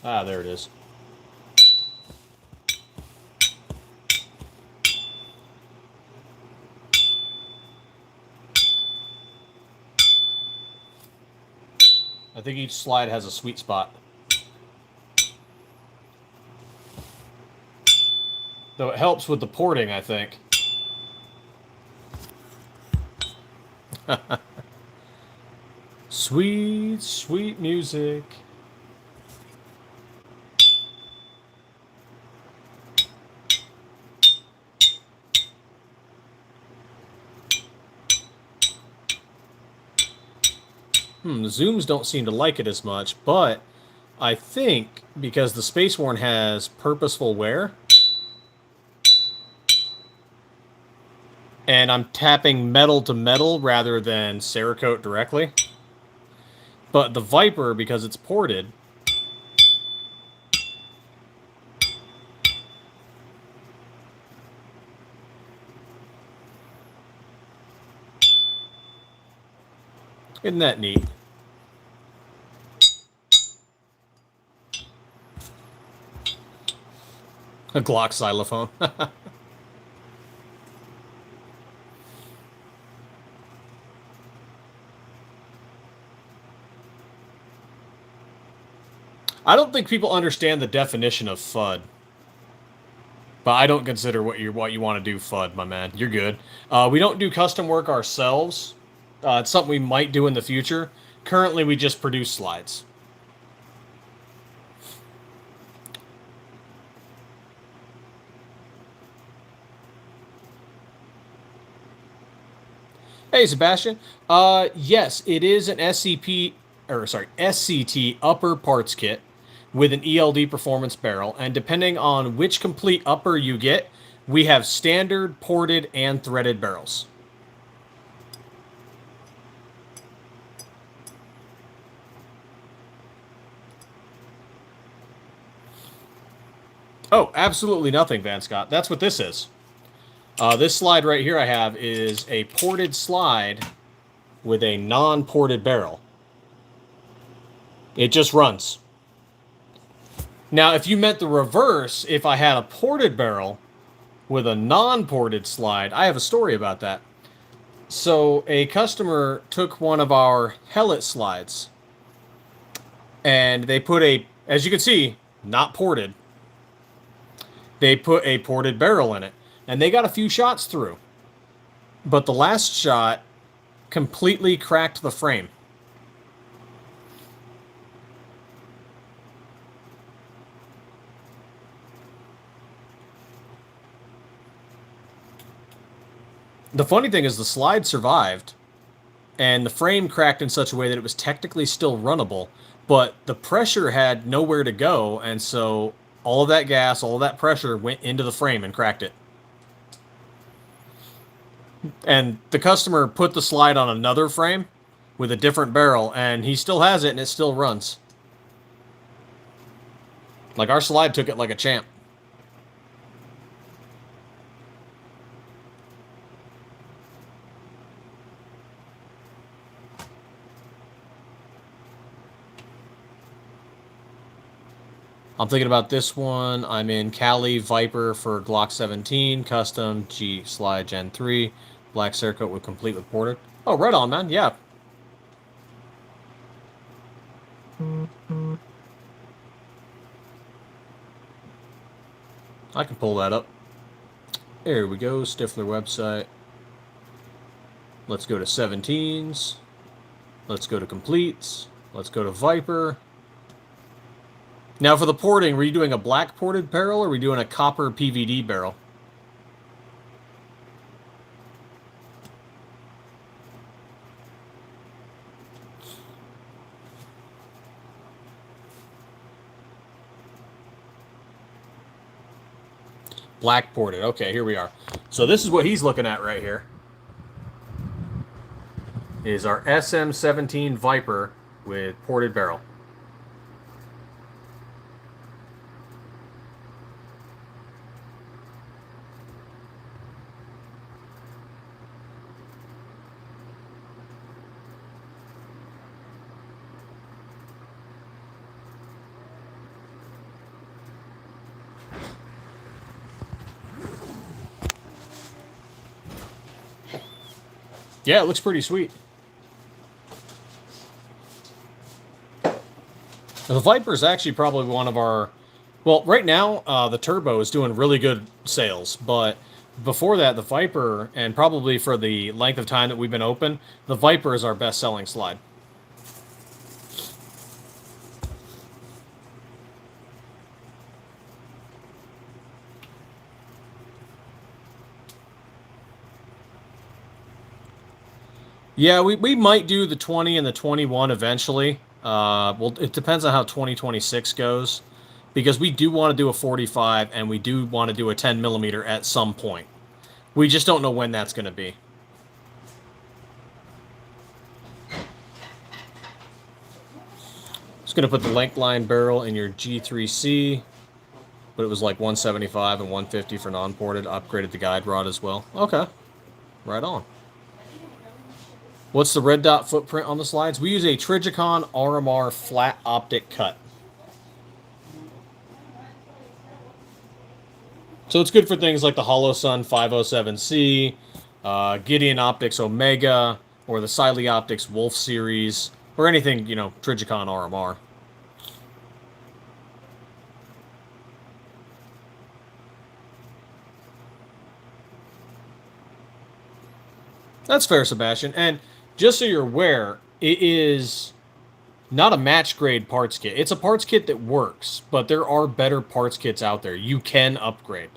Ah, there it is. I think each slide has a sweet spot. Though it helps with the porting, I think. Sweet, sweet music. The zooms don't seem to like it as much, but I think because the Space Worn has purposeful wear, and I'm tapping metal to metal rather than Cerakote directly. But the Viper, because it's ported, isn't that neat? A Glock xylophone. I don't think people understand the definition of FUD. But I don't consider what you want to do FUD, my man. You're good. We don't do custom work ourselves. It's something we might do in the future. Currently, we just produce slides. Hey, Sebastian. Yes, it is an SCT upper parts kit with an ELD performance barrel, and depending on which complete upper you get, we have standard, ported, and threaded barrels. Oh, absolutely nothing, Van Scott. That's what this is. This slide right here I have is a ported slide with a non-ported barrel. It just runs. Now, if you meant the reverse, if I had a ported barrel with a non-ported slide, I have a story about that. So a customer took one of our Hellet slides, and they put as you can see, not ported, they put a ported barrel in it, and they got a few shots through. But the last shot completely cracked the frame. The funny thing is the slide survived, and the frame cracked in such a way that it was technically still runnable, but the pressure had nowhere to go, and so all of that gas, all of that pressure went into the frame and cracked it. And the customer put the slide on another frame with a different barrel, and he still has it, and it still runs. Like, our slide took it like a champ. I'm thinking about this one. I'm in Cali Viper for Glock 17, custom G slide Gen 3, black Cerakote with complete with ported. Oh, right on, man. Yeah. I can pull that up. There we go. Stiffler website. Let's go to 17s. Let's go to completes. Let's go to Viper. Now, for the porting, were you doing a black ported barrel, or were you doing a copper PVD barrel? Black ported. Okay, here we are. So this is what he's looking at right here. Is our SM17 Viper with ported barrel. Yeah, it looks pretty sweet. The Viper is actually probably one of our... Well, right now, the Turbo is doing really good sales, but before that, the Viper, and probably for the length of time that we've been open, the Viper is our best-selling slide. Yeah, we might do the 20 and the 21 eventually. Well, it depends on how 2026 goes, because we do want to do a 45 and we do want to do a 10 millimeter at some point. We just don't know when that's going to be. Just going to put the length line barrel in your G3C, but it was like 175 and 150 for non-ported. Upgraded the guide rod as well. Okay, right on. What's the red dot footprint on the slides? We use a Trijicon RMR flat optic cut. So it's good for things like the HoloSun 507C, Gideon Optics Omega, or the Siley Optics Wolf series, or anything, you know, Trijicon RMR. That's fair, Sebastian. And just so you're aware, it is not a match grade parts kit. It's a parts kit that works, but there are better parts kits out there. You can upgrade.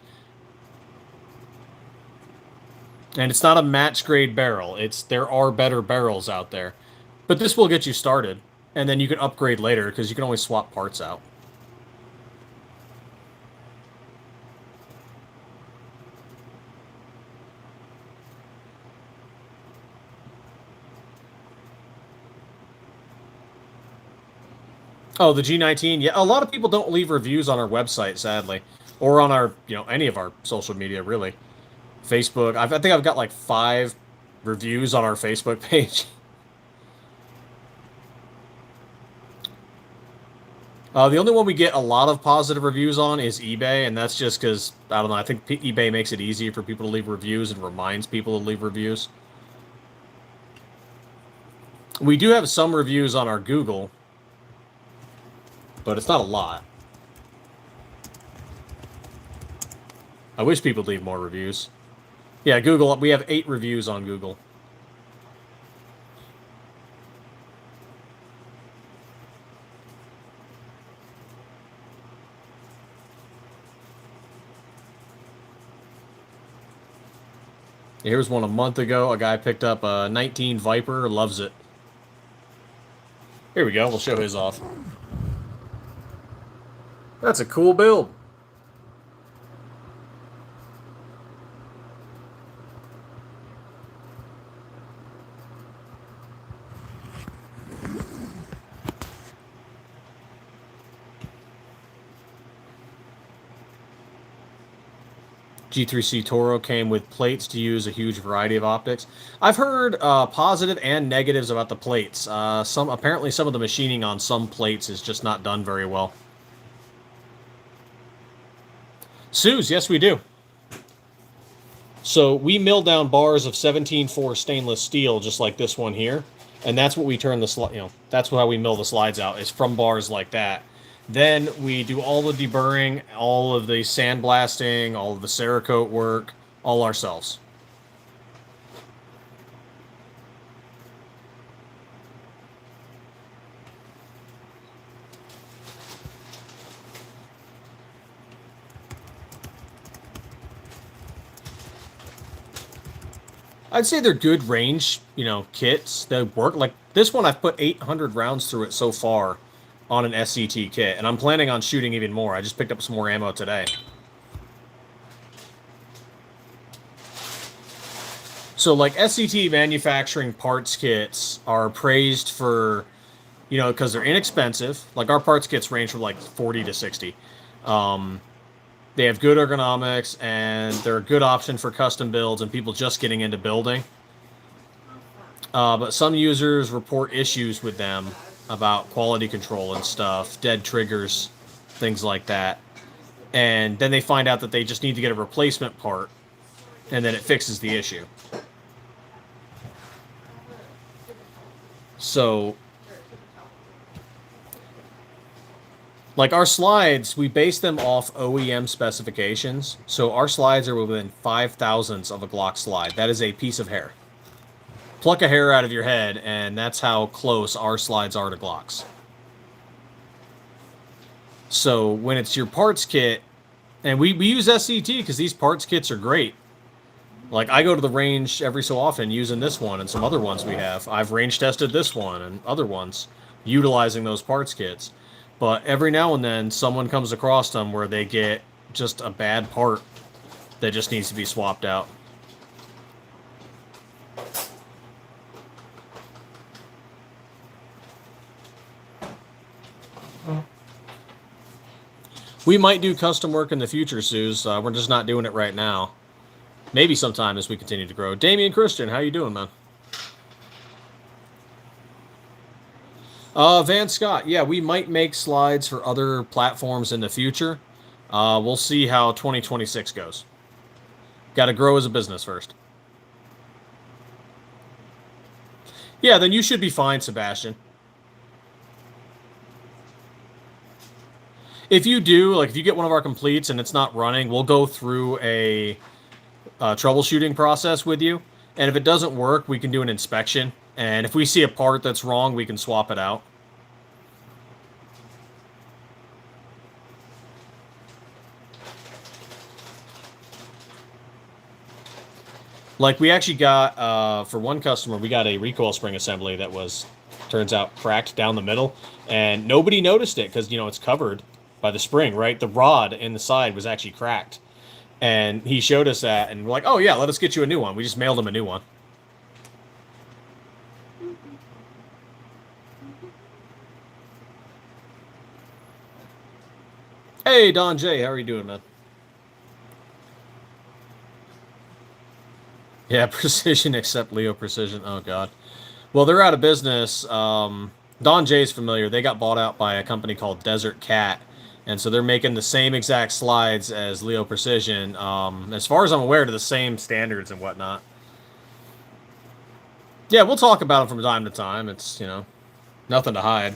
And it's not a match grade barrel. There are better barrels out there. But this will get you started, and then you can upgrade later because you can always swap parts out. Oh, the G19. Yeah, a lot of people don't leave reviews on our website, sadly, or on our, you know, any of our social media, really. Facebook. I think I've got like 5 reviews on our Facebook page. The only one we get a lot of positive reviews on is eBay, and that's just because, I don't know, I think eBay makes it easier for people to leave reviews and reminds people to leave reviews. We do have some reviews on our Google, but it's not a lot. I wish people would leave more reviews. Yeah, Google, we have 8 reviews on Google. Here's one a month ago. A guy picked up a 19 Viper, loves it. Here we go. We'll show his off. That's a cool build. G3C Toro came with plates to use a huge variety of optics. I've heard positive and negatives about the plates. Apparently some of the machining on some plates is just not done very well. Sues, yes we do. So we mill down bars of 17.4 stainless steel, just like this one here, and that's what we turn the that's how we mill the slides out, is from bars like that. Then we do all the deburring, all of the sandblasting, all of the Cerakote work, all ourselves. I'd say they're good range, kits that work. Like this one, I've put 800 rounds through it so far on an SCT kit, and I'm planning on shooting even more. I just picked up some more ammo today. So, like, SCT manufacturing parts kits are praised for, because they're inexpensive. Like, our parts kits range from, like, 40 to 60. They have good ergonomics, and they're a good option for custom builds and people just getting into building. But some users report issues with them about quality control and stuff, dead triggers, things like that. And then they find out that they just need to get a replacement part, and then it fixes the issue. So, like our slides, we base them off OEM specifications. So our slides are within 5 thousandths of a Glock slide. That is a piece of hair. Pluck a hair out of your head, and that's how close our slides are to Glocks. So when it's your parts kit, and we use SCT because these parts kits are great. Like, I go to the range every so often using this one and some other ones we have. I've range tested this one and other ones utilizing those parts kits. But every now and then, someone comes across them where they get just a bad part that just needs to be swapped out. We might do custom work in the future, Suze. We're just not doing it right now. Maybe sometime as we continue to grow. Damian Christian, how you doing, man? Van Scott, yeah, we might make slides for other platforms in the future. We'll see how 2026 goes. Got to grow as a business first. Yeah, then you should be fine, Sebastian. If you do, like if you get one of our completes and it's not running, we'll go through a troubleshooting process with you. And if it doesn't work, we can do an inspection. And if we see a part that's wrong, we can swap it out. Like we actually got, for one customer, we got a recoil spring assembly that was, turns out, cracked down the middle. And nobody noticed it because, you know, it's covered by the spring, right? The rod in the side was actually cracked. And he showed us that, and we're like, oh yeah, let us get you a new one. We just mailed him a new one. Hey, Don J, how are you doing, man? Yeah, Precision except Leo Precision. Oh, God. Well, they're out of business. Don J's familiar. They got bought out by a company called Desert Cat. And so they're making the same exact slides as Leo Precision. As far as I'm aware, to the same standards and whatnot. Yeah, we'll talk about them from time to time. It's, you know, nothing to hide.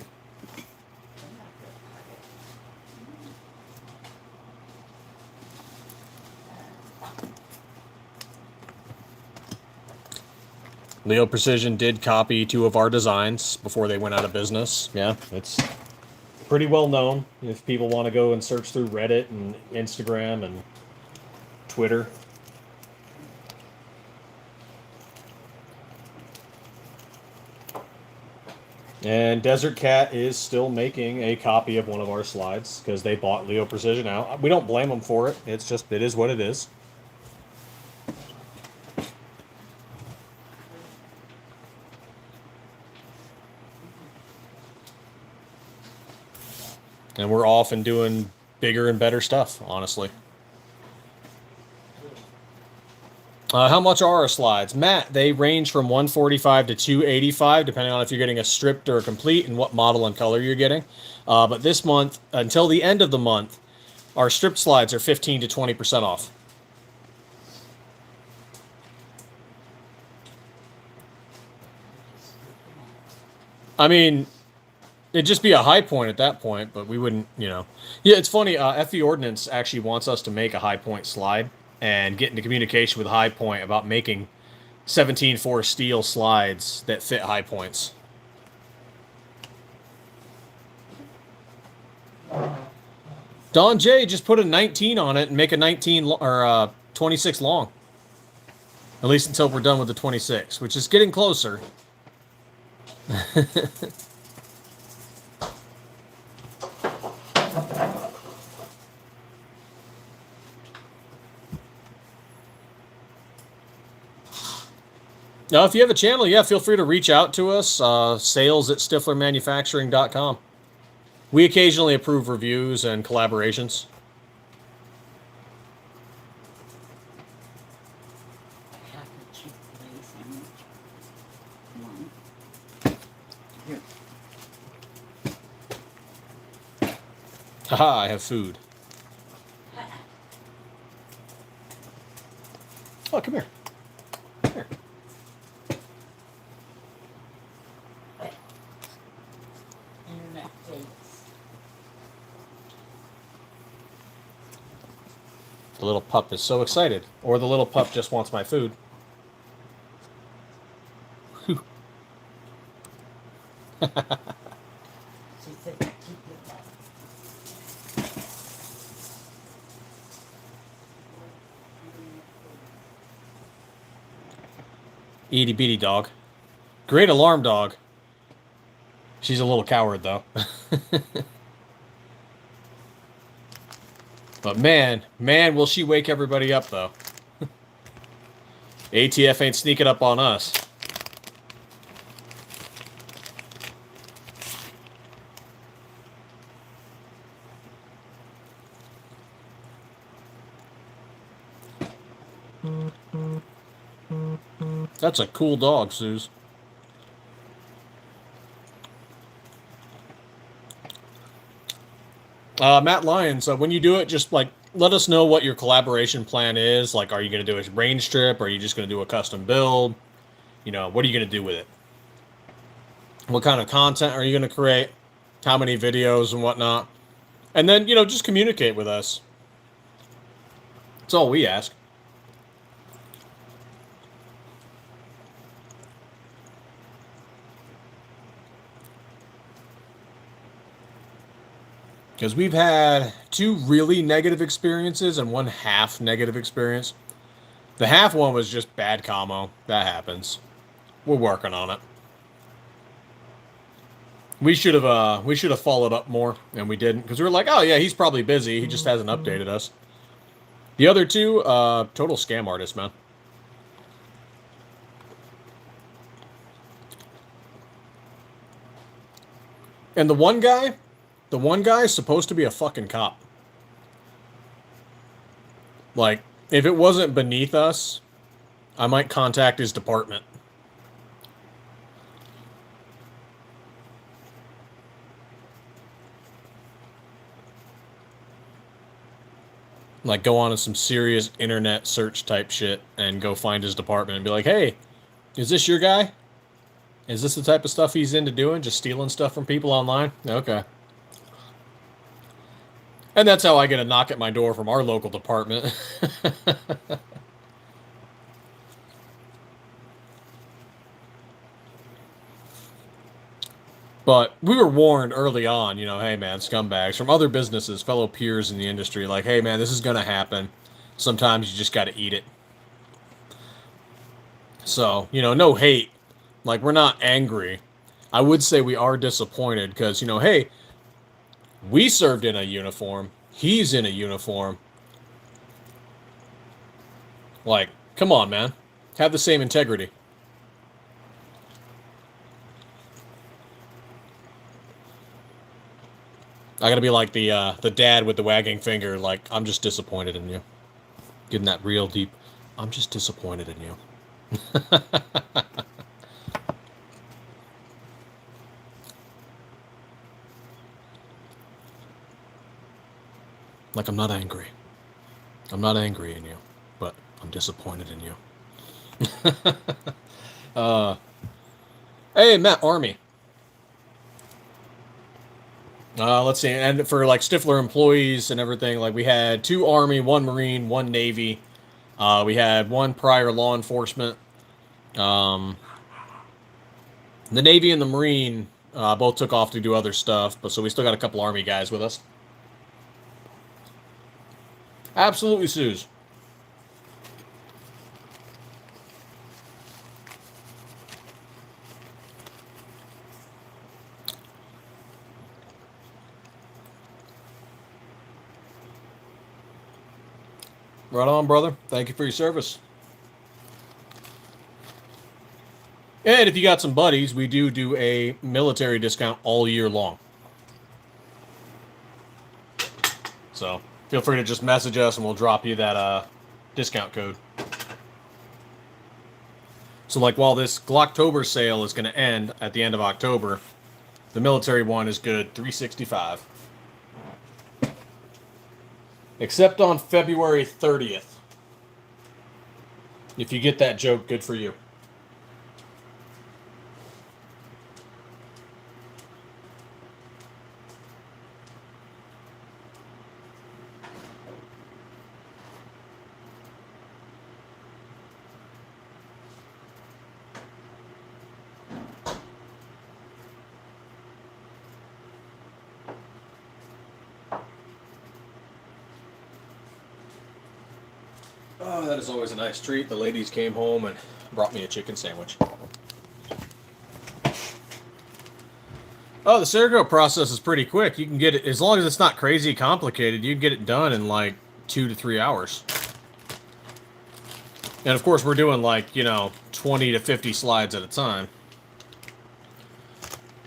Leo Precision did copy 2 of our designs before they went out of business. Yeah, it's pretty well known if people want to go and search through Reddit and Instagram and Twitter. And Desert Cat is still making a copy of one of our slides because they bought Leo Precision out. We don't blame them for it. It's just, it is what it is. And we're off and doing bigger and better stuff, honestly. How much are our slides? Matt, they range from 145 to 285, depending on if you're getting a stripped or a complete and what model and color you're getting. But this month, until the end of the month, our stripped slides are 15 to 20% off. I mean, it'd just be a high point at that point, but we wouldn't, you know. Yeah, it's funny. FE Ordnance actually wants us to make a high point slide and get into communication with High Point about making 17.4 steel slides that fit high points. Don J, just put a 19 on it and make a 19 or 26 long. At least until we're done with the 26, which is getting closer. Now, if you have a channel, yeah, feel free to reach out to us. Sales at stifflermanufacturing.com. We occasionally approve reviews and collaborations. Haha, I have food. Oh, come here. Come here. The little pup is so excited. Or the little pup just wants my food. She said, keep it up. Itty bitty dog. Great alarm dog. She's a little coward, though. But man, will she wake everybody up, though. ATF ain't sneaking up on us. That's a cool dog, Suze. Matt Lyons, when you do it, just like let us know what your collaboration plan is. Like, are you going to do a range strip? Or are you just going to do a custom build? You know, what are you going to do with it? What kind of content are you going to create? How many videos and whatnot? And then, you know, just communicate with us. That's all we ask. Because we've had 2 really negative experiences and 1 half negative experience. The half one was just bad commo. That happens. We're working on it. We should have followed up more, and we didn't, because we were like, oh yeah, he's probably busy. He just hasn't updated us. The other 2, total scam artists, man. And the one guy is supposed to be a fucking cop. Like, if it wasn't beneath us, I might contact his department. Like, go on to some serious internet search type shit and go find his department and be like, hey, is this your guy? Is this the type of stuff he's into doing? Just stealing stuff from people online? Okay. And that's how I get a knock at my door from our local department. But we were warned early on, you know, hey man, scumbags from other businesses, fellow peers in the industry, like, hey man, this is going to happen. Sometimes you just got to eat it. So, you know, no hate. Like, we're not angry. I would say we are disappointed because, you know, hey, we served in a uniform. He's in a uniform. Like, come on, man. Have the same integrity. I gotta be like the dad with the wagging finger, like, I'm just disappointed in you. Getting that real deep. I'm just disappointed in you. Like, I'm not angry. I'm not angry in you, but I'm disappointed in you. Hey, Matt Army. Let's see, and for like Stiffler employees and everything, like we had 2 Army, 1 Marine, 1 Navy. We had 1 prior law enforcement. The Navy and the Marine both took off to do other stuff, but so we still got a couple Army guys with us. Absolutely, Suze. Right on, brother. Thank you for your service. And if you got some buddies, we do a military discount all year long. So feel free to just message us and we'll drop you that discount code. So like while this Glocktober sale is going to end at the end of October, the military one is good $365. Except on February 30th. If you get that joke, good for you. Oh, that is always a nice treat. The ladies came home and brought me a chicken sandwich. Oh, the Cerakote process is pretty quick. You can get it, as long as it's not crazy complicated, you can get it done in like 2 to 3 hours. And of course, we're doing like, 20 to 50 slides at a time.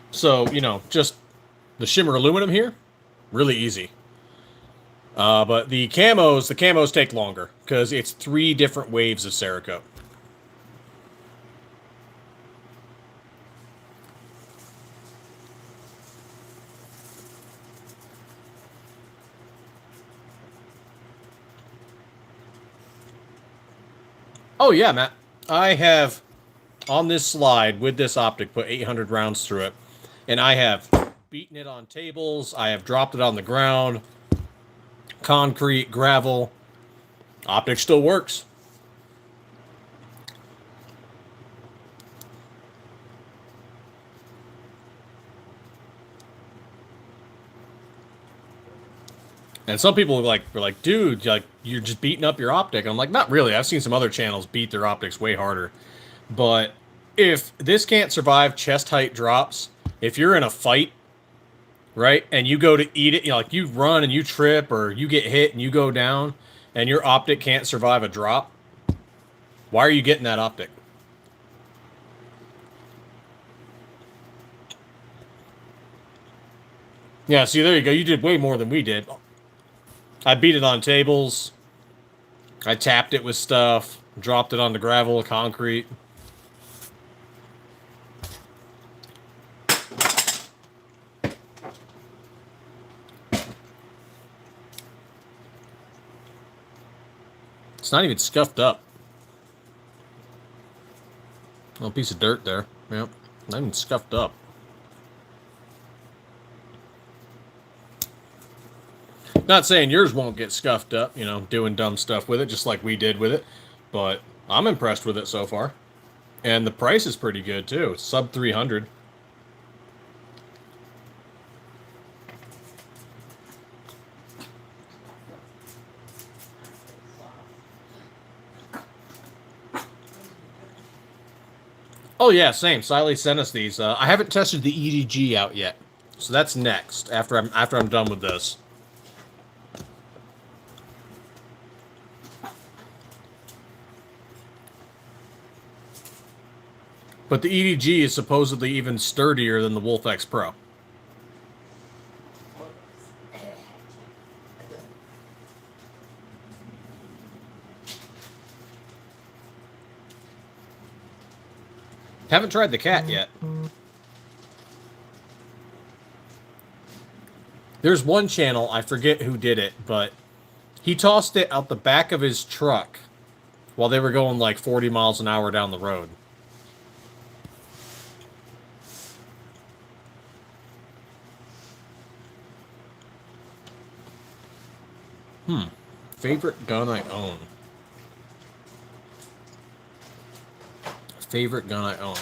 So, just the shimmer aluminum here, really easy. But the camos take longer because it's 3 different waves of Cerakote. Oh yeah, Matt. I have, on this slide with this optic, put 800 rounds through it. And I have beaten it on tables. I have dropped it on the ground. Concrete, gravel. Optic still works. And some people were like, dude, you're just beating up your optic. I'm like, not really. I've seen some other channels beat their optics way harder. But if this can't survive chest height drops, if you're in a fight, right, and you go to eat it, like you run and you trip or you get hit and you go down and your optic can't survive a drop, why are you getting that optic? Yeah, see, there you go. You did way more than we did. I beat it on tables. I tapped it with stuff. Dropped it on the gravel, concrete. It's not even scuffed up. A little piece of dirt there. Yep. Not even scuffed up. Not saying yours won't get scuffed up, doing dumb stuff with it, just like we did with it. But I'm impressed with it so far. And the price is pretty good, too. It's sub 300. Oh, yeah, same. Siley sent us these. I haven't tested the EDG out yet. So that's next, after I'm done with this. But the EDG is supposedly even sturdier than the Wolf X Pro. Haven't tried the cat yet. There's one channel, I forget who did it, but he tossed it out the back of his truck while they were going like 40 miles an hour down the road. Favorite gun I own. Favorite gun I own.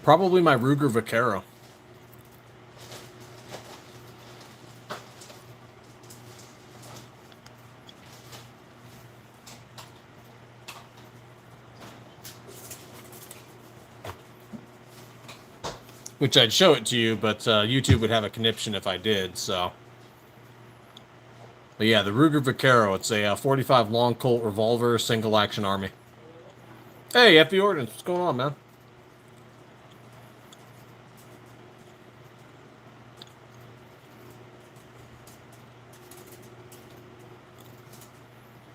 Probably my Ruger Vaquero. Which I'd show it to you, but YouTube would have a conniption if I did, so. But yeah, the Ruger Vaquero. It's a 45 long Colt revolver, single action army. Hey, FB Ordnance, what's going on, man?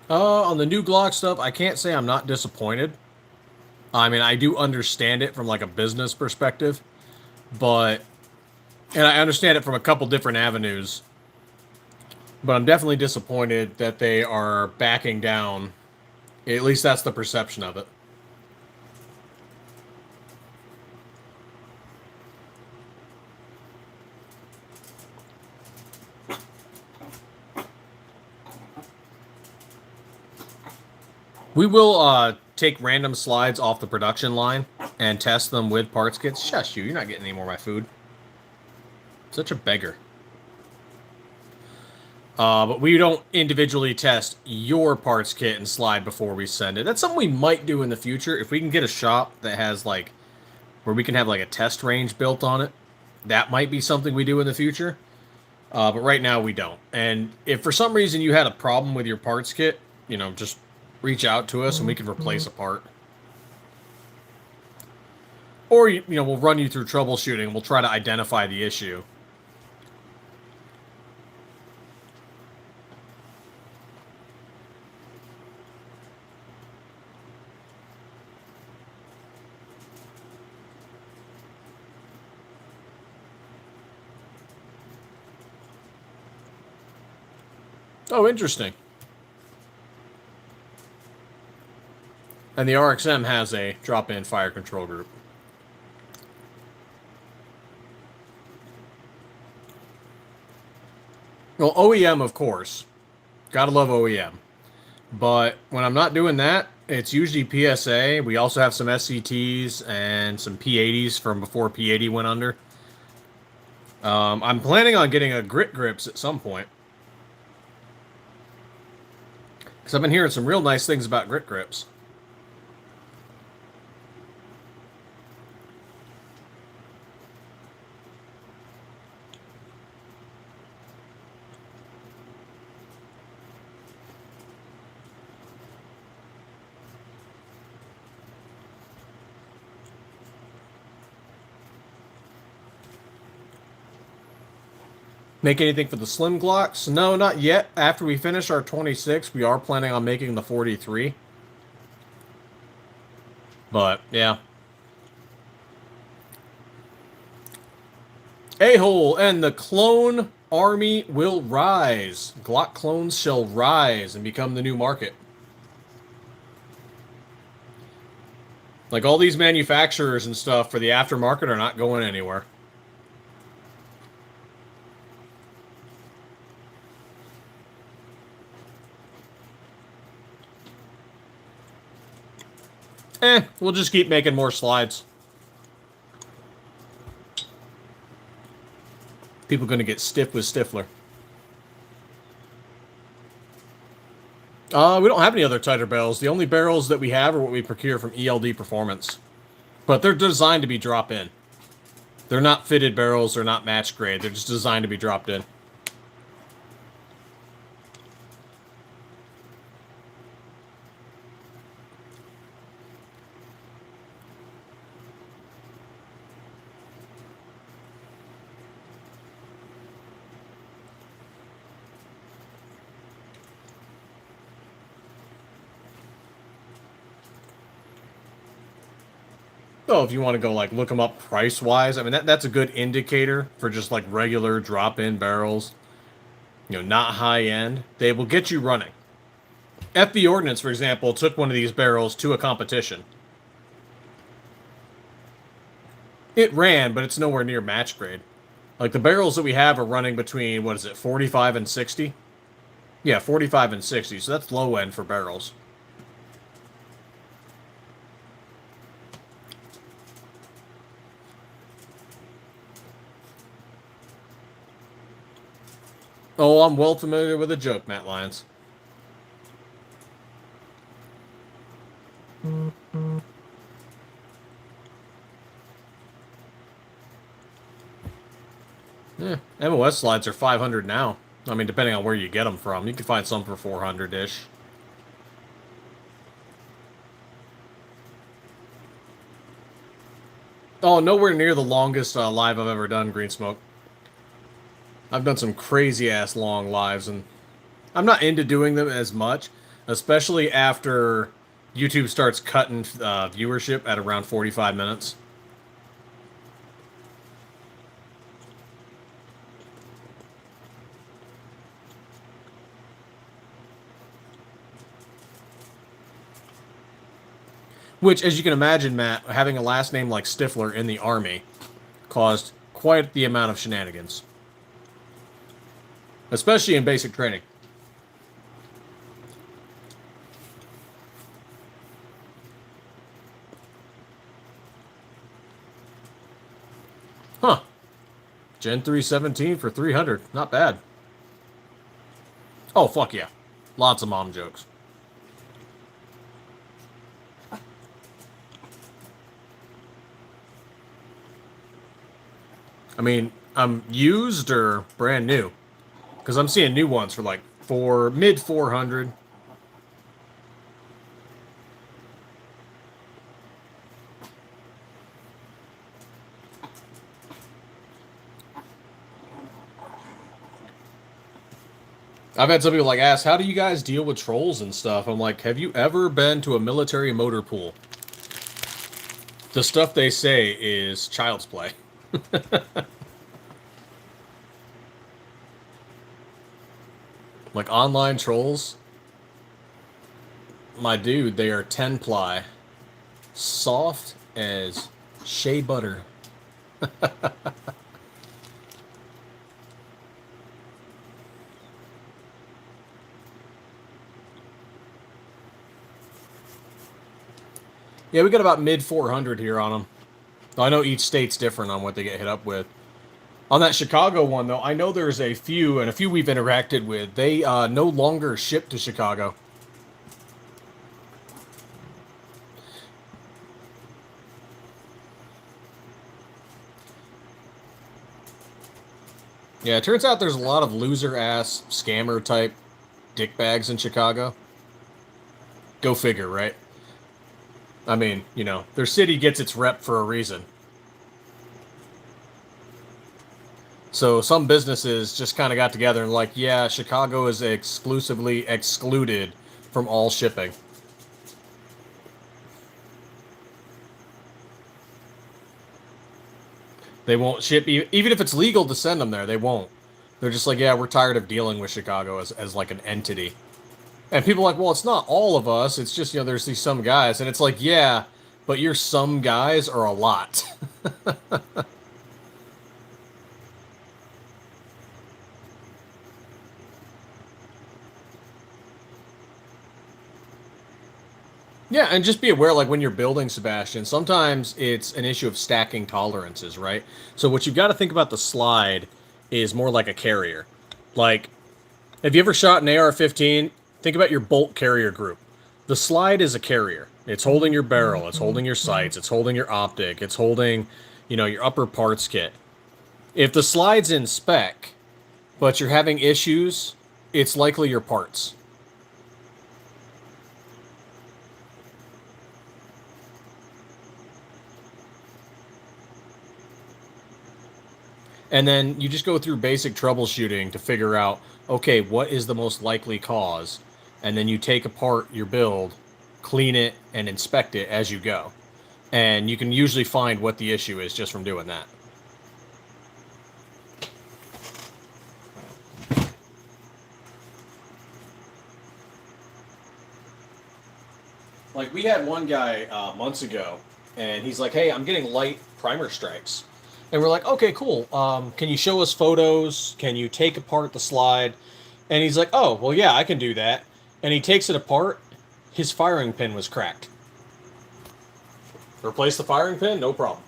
On the new Glock stuff, I can't say I'm not disappointed. I mean, I do understand it from like a business perspective, and I understand it from a couple different avenues. But I'm definitely disappointed that they are backing down. At least that's the perception of it. We will take random slides off the production line and test them with parts kits. Shush you, you're not getting any more of my food. Such a beggar. But we don't individually test your parts kit and slide before we send it. That's something we might do in the future. If we can get a shop that has, like, where we can have, like, a test range built on it, that might be something we do in the future. But right now we don't. And if for some reason you had a problem with your parts kit, you know, just reach out to us and we can replace a part. Or, you know, we'll run you through troubleshooting. We'll try to identify the issue. Oh, interesting. And the RXM has a drop-in fire control group. Well, OEM, of course. Gotta love OEM. But when I'm not doing that, it's usually PSA. We also have some SCTs and some P80s from before P80 went under. I'm planning on getting a grit grips at some point. Because I've been hearing some real nice things about grit grips. Make anything for the slim Glocks? No, not yet. After we finish our 26, we are planning on making the 43. But, yeah. A-hole, and the clone army will rise. Glock clones shall rise and become the new market. Like, all these manufacturers and stuff for the aftermarket are not going anywhere. We'll just keep making more slides. People going to get stiff with Stiffler. We don't have any other tighter barrels. The only barrels that we have are what we procure from ELD Performance. But they're designed to be drop-in. They're not fitted barrels. They're not match grade. They're just designed to be dropped in. Oh, if you want to go, like, look them up price-wise, I mean, that's a good indicator for just, like, regular drop-in barrels. You know, not high-end. They will get you running. FB Ordnance, for example, took one of these barrels to a competition. It ran, but it's nowhere near match grade. Like, the barrels that we have are running between, what is it, 45 and 60? Yeah, 45 and 60, so that's low-end for barrels. Oh, I'm well familiar with the joke, Matt Lyons. Yeah, MOS slides are 500 now. I mean, depending on where you get them from. You can find some for 400-ish. Oh, nowhere near the longest live I've ever done, Green Smoke. I've done some crazy-ass long lives, and I'm not into doing them as much, especially after YouTube starts cutting viewership at around 45 minutes. Which, as you can imagine, Matt, having a last name like Stiffler in the Army caused quite the amount of shenanigans. Especially in basic training. Huh. Gen 317 for 300. Not bad. Oh, fuck yeah. Lots of mom jokes. I mean, used or brand new? Because I'm seeing new ones for like mid 400. I've had some people like ask, how do you guys deal with trolls and stuff? I'm like, have you ever been to a military motor pool? The stuff they say is child's play. Like online trolls, my dude, they are 10 ply, soft as shea butter. Yeah, we got about mid 400 here on them. I know each state's different on what they get hit up with. On that Chicago one, though, I know there's a few, and a few we've interacted with. They no longer ship to Chicago. Yeah, it turns out there's a lot of loser-ass, scammer-type dickbags in Chicago. Go figure, right? I mean, you know, their city gets its rep for a reason. So some businesses just kind of got together and like, yeah, Chicago is exclusively excluded from all shipping. They won't ship, even if it's legal to send them there, they won't. They're just like, yeah, we're tired of dealing with Chicago as like an entity. And people are like, well, it's not all of us. It's just, you know, there's these some guys. And it's like, yeah, but your some guys are a lot. Yeah, and just be aware, like when you're building, Sebastian, sometimes it's an issue of stacking tolerances, right? So what you've got to think about the slide is more like a carrier. Like, have you ever shot an AR-15? Think about your bolt carrier group. The slide is a carrier. It's holding your barrel, it's holding your sights, it's holding your optic, it's holding, you know, your upper parts kit. If the slide's in spec, but you're having issues, it's likely your parts. And then you just go through basic troubleshooting to figure out, okay, what is the most likely cause? And then you take apart your build, clean it, and inspect it as you go. And you can usually find what the issue is just from doing that. Like, we had one guy months ago, and he's like, hey, I'm getting light primer strikes. And we're like, okay, cool. Can you show us photos? Can you take apart the slide? And he's like, oh, well, yeah, I can do that. And he takes it apart. His firing pin was cracked. Replace the firing pin? No problem.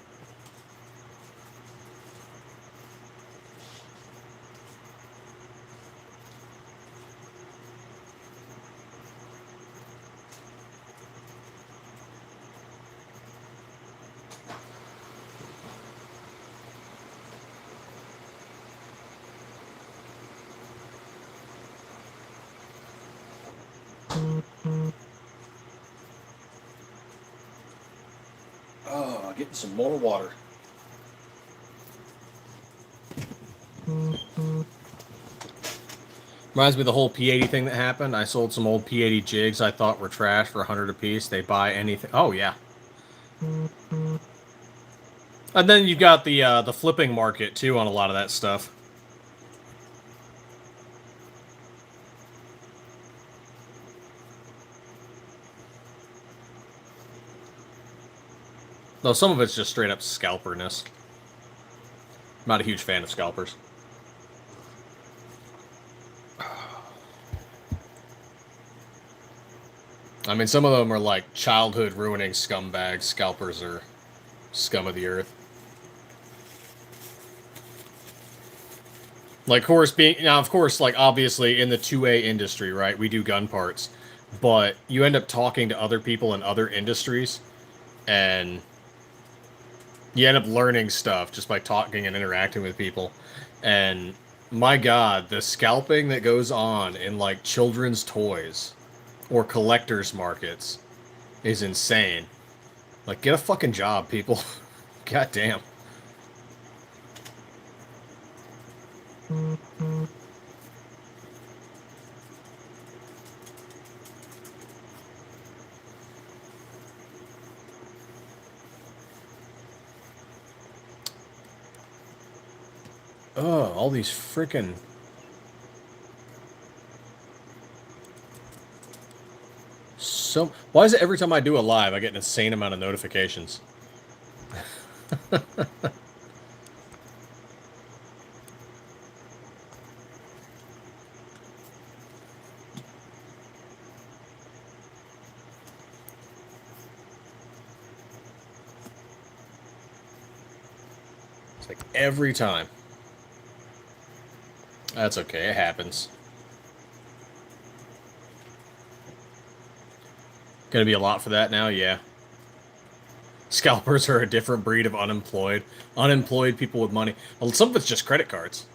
Oh, getting some more water. Reminds me of the whole P80 thing that happened. I sold some old P80 jigs I thought were trash for 100 a piece. They buy anything. Oh, yeah. And then you got the flipping market, too, on a lot of that stuff. Though some of it's just straight up scalperness. I'm not a huge fan of scalpers. I mean, some of them are like childhood ruining scumbags. Scalpers are scum of the earth. Like, of course, like, obviously, in the 2A industry, right, we do gun parts, but you end up talking to other people in other industries, and you end up learning stuff just by talking and interacting with people. And my God, the scalping that goes on in, like, children's toys or collectors markets is insane. Like, get a fucking job, people. God damn. Oh, all these freaking... So, why is it every time I do a live, I get an insane amount of notifications? It's like every time. That's okay, it happens. Gonna be a lot for that now? Yeah. Scalpers are a different breed of unemployed. Unemployed people with money. Well, some of it's just credit cards.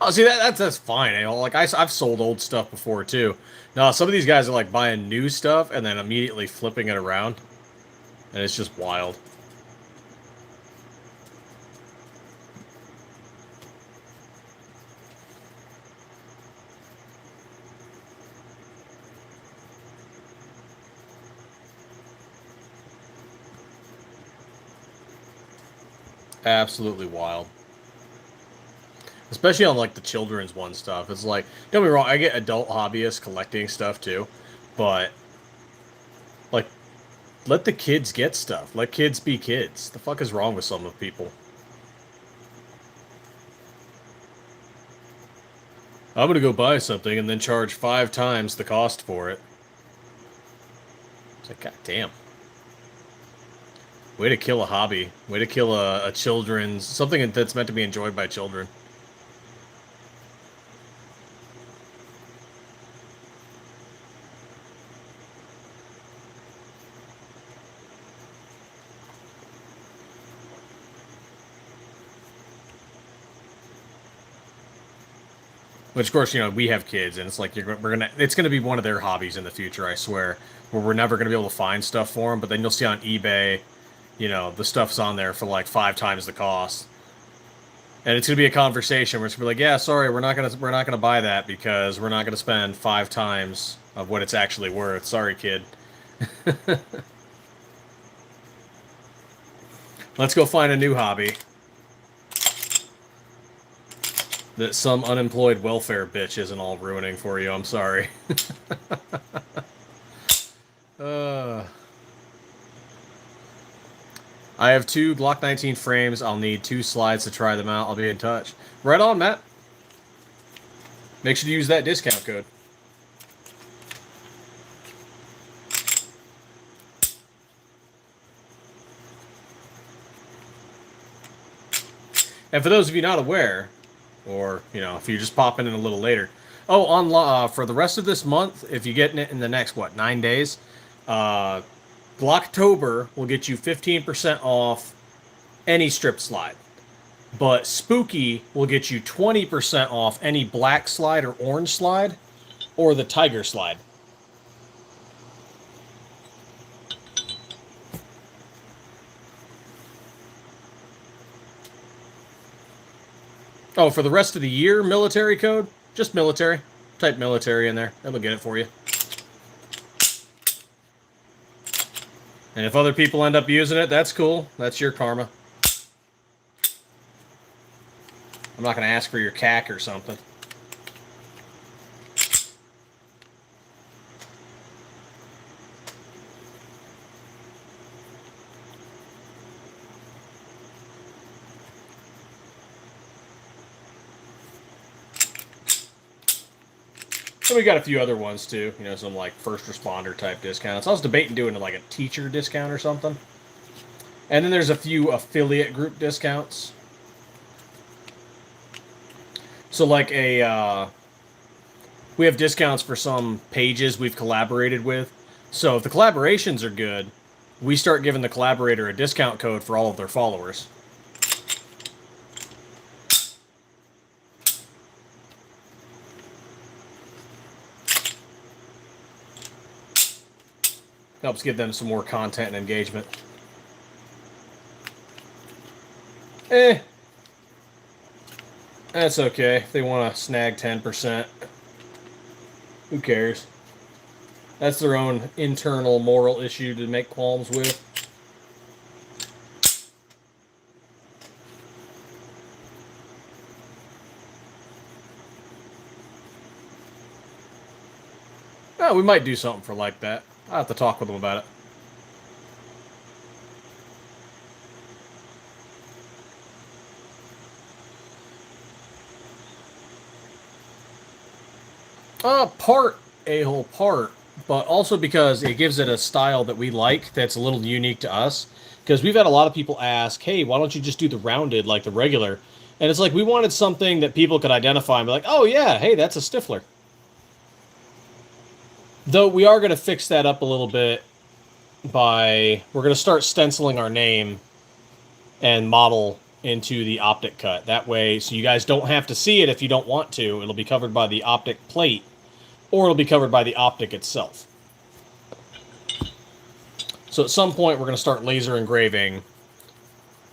Oh, see, that's fine. You know, like, I've sold old stuff before, too. No, some of these guys are, like, buying new stuff and then immediately flipping it around. And it's just wild. Absolutely wild. Especially on, like, the children's one stuff. It's like, don't be wrong, I get adult hobbyists collecting stuff, too. But, like, let the kids get stuff. Let kids be kids. The fuck is wrong with some of people? I'm gonna go buy something and then charge 5 times the cost for it. It's like, god damn. Way to kill a hobby. Way to kill a children's... something that's meant to be enjoyed by children. Which, of course, you know, we have kids, and it's like it's gonna be one of their hobbies in the future, I swear. Where we're never gonna be able to find stuff for them, but then you'll see on eBay, you know, the stuff's on there for like 5 times the cost, and it's gonna be a conversation where it's gonna be like, yeah, sorry, we're not gonna buy that because we're not gonna spend 5 times of what it's actually worth. Sorry, kid. Let's go find a new hobby that some unemployed welfare bitch isn't all ruining for you. I'm sorry. I have 2 Glock 19 frames. I'll need 2 slides to try them out. I'll be in touch. Right on, Matt. Make sure to use that discount code. And for those of you not aware, or, you know, if you're just popping in a little later. Oh, for the rest of this month, if you get it in the next, 9 days, Glocktober will get you 15% off any strip slide. But Spooky will get you 20% off any black slide or orange slide, or the tiger slide. Oh, for the rest of the year, military code? Just military. Type military in there. It'll get it for you. And if other people end up using it, that's cool. That's your karma. I'm not going to ask for your CAC or something. So we got a few other ones too, you know, some like first responder type discounts. I was debating doing like a teacher discount or something. And then there's a few affiliate group discounts. So like we have discounts for some pages we've collaborated with. So if the collaborations are good, we start giving the collaborator a discount code for all of their followers. Helps give them some more content and engagement. That's okay. If they want to snag 10%, who cares? That's their own internal moral issue to make qualms with. Oh, we might do something for like that. I'll have to talk with them about it. Part, but also because it gives it a style that we like that's a little unique to us. Because we've had a lot of people ask, hey, why don't you just do the rounded like the regular? And it's like we wanted something that people could identify and be like, oh yeah, hey, that's a Stiffler. Though we are going to fix that up a little bit we're going to start stenciling our name and model into the optic cut. That way, so you guys don't have to see it if you don't want to. It'll be covered by the optic plate, or it'll be covered by the optic itself. So at some point, we're going to start laser engraving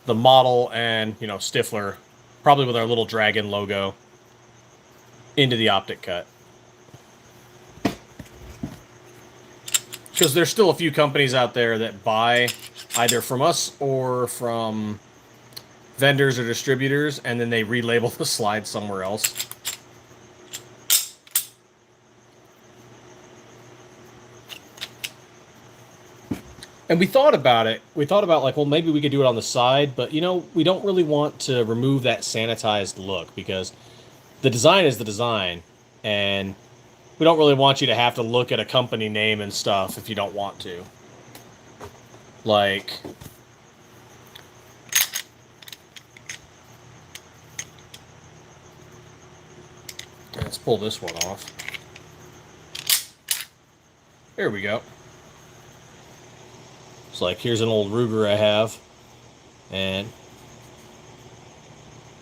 the model and, Stiffler, probably with our little dragon logo, into the optic cut. Because there's still a few companies out there that buy either from us or from vendors or distributors, and then they relabel the slide somewhere else. And we thought about it. We thought about, like, well, maybe we could do it on the side, but, we don't really want to remove that sanitized look, because the design is the design, and we don't really want you to have to look at a company name and stuff if you don't want to. Like, let's pull this one off. There we go. It's like, here's an old Ruger I have, and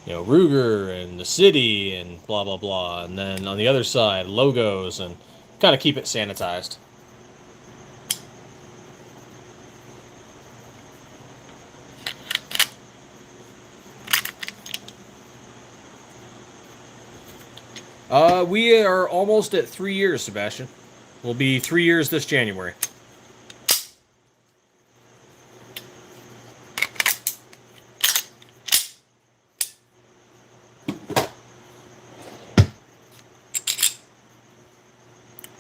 Ruger and the city and blah, blah, blah. And then on the other side, logos, and kind of keep it sanitized. We are almost at 3 years, Sebastian. We'll be 3 years this January.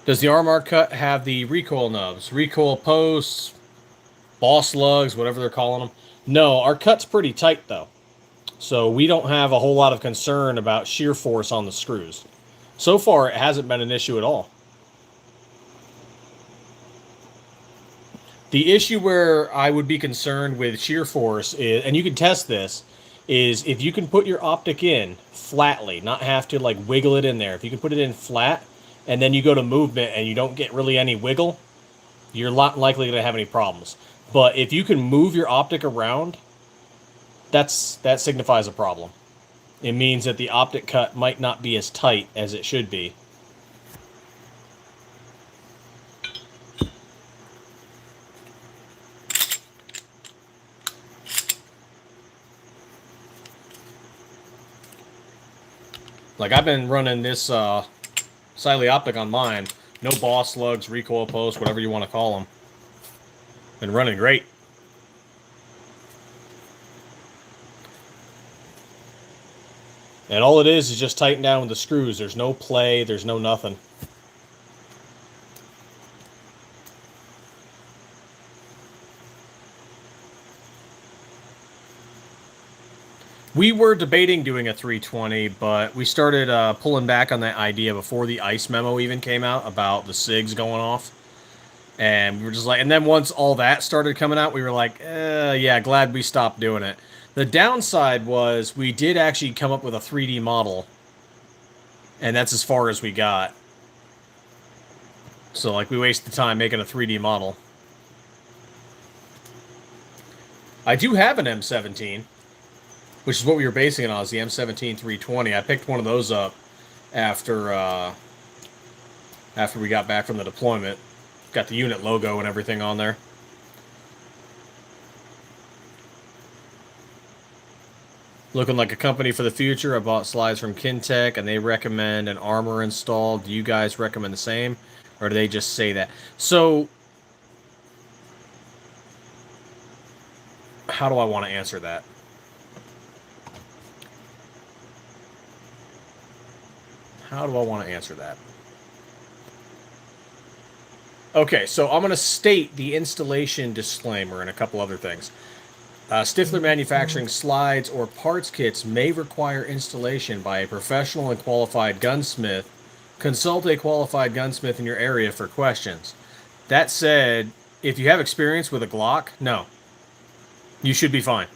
Does the Armor cut have the recoil nubs, recoil posts, boss lugs, whatever they're calling them? No, our cut's pretty tight, though. So we don't have a whole lot of concern about shear force on the screws. So far, it hasn't been an issue at all. The issue where I would be concerned with shear force is, and you can test this, is if you can put your optic in flatly, not have to like wiggle it in there. If you can put it in flat, and then you go to movement and you don't get really any wiggle, you're not likely going to have any problems. But if you can move your optic around, that signifies a problem. It means that the optic cut might not be as tight as it should be. Like, I've been running this Siley optic on mine. No boss lugs, recoil posts, whatever you want to call them. Been running great. And all it is just tighten down with the screws. There's no play, there's no nothing. We were debating doing a 320, but we started pulling back on that idea before the ICE memo even came out about the SIGs going off. And we were just like, and then once all that started coming out, we were like, yeah, glad we stopped doing it. The downside was we did actually come up with a 3D model, and that's as far as we got. So, like, we wasted time making a 3D model. I do have an M17, which is what we were basing it on, is the M17 320. I picked one of those up after we got back from the deployment. Got the unit logo and everything on there. Looking like a company for the future. I bought slides from Kintech, and they recommend an armor install. Do you guys recommend the same? Or do they just say that? So, how do I want to answer that? How do I want to answer that? Okay, so I'm going to state the installation disclaimer and a couple other things. Stiffler Manufacturing slides or parts kits may require installation by a professional and qualified gunsmith. Consult a qualified gunsmith in your area for questions. That said, if you have experience with a Glock, no. You should be fine.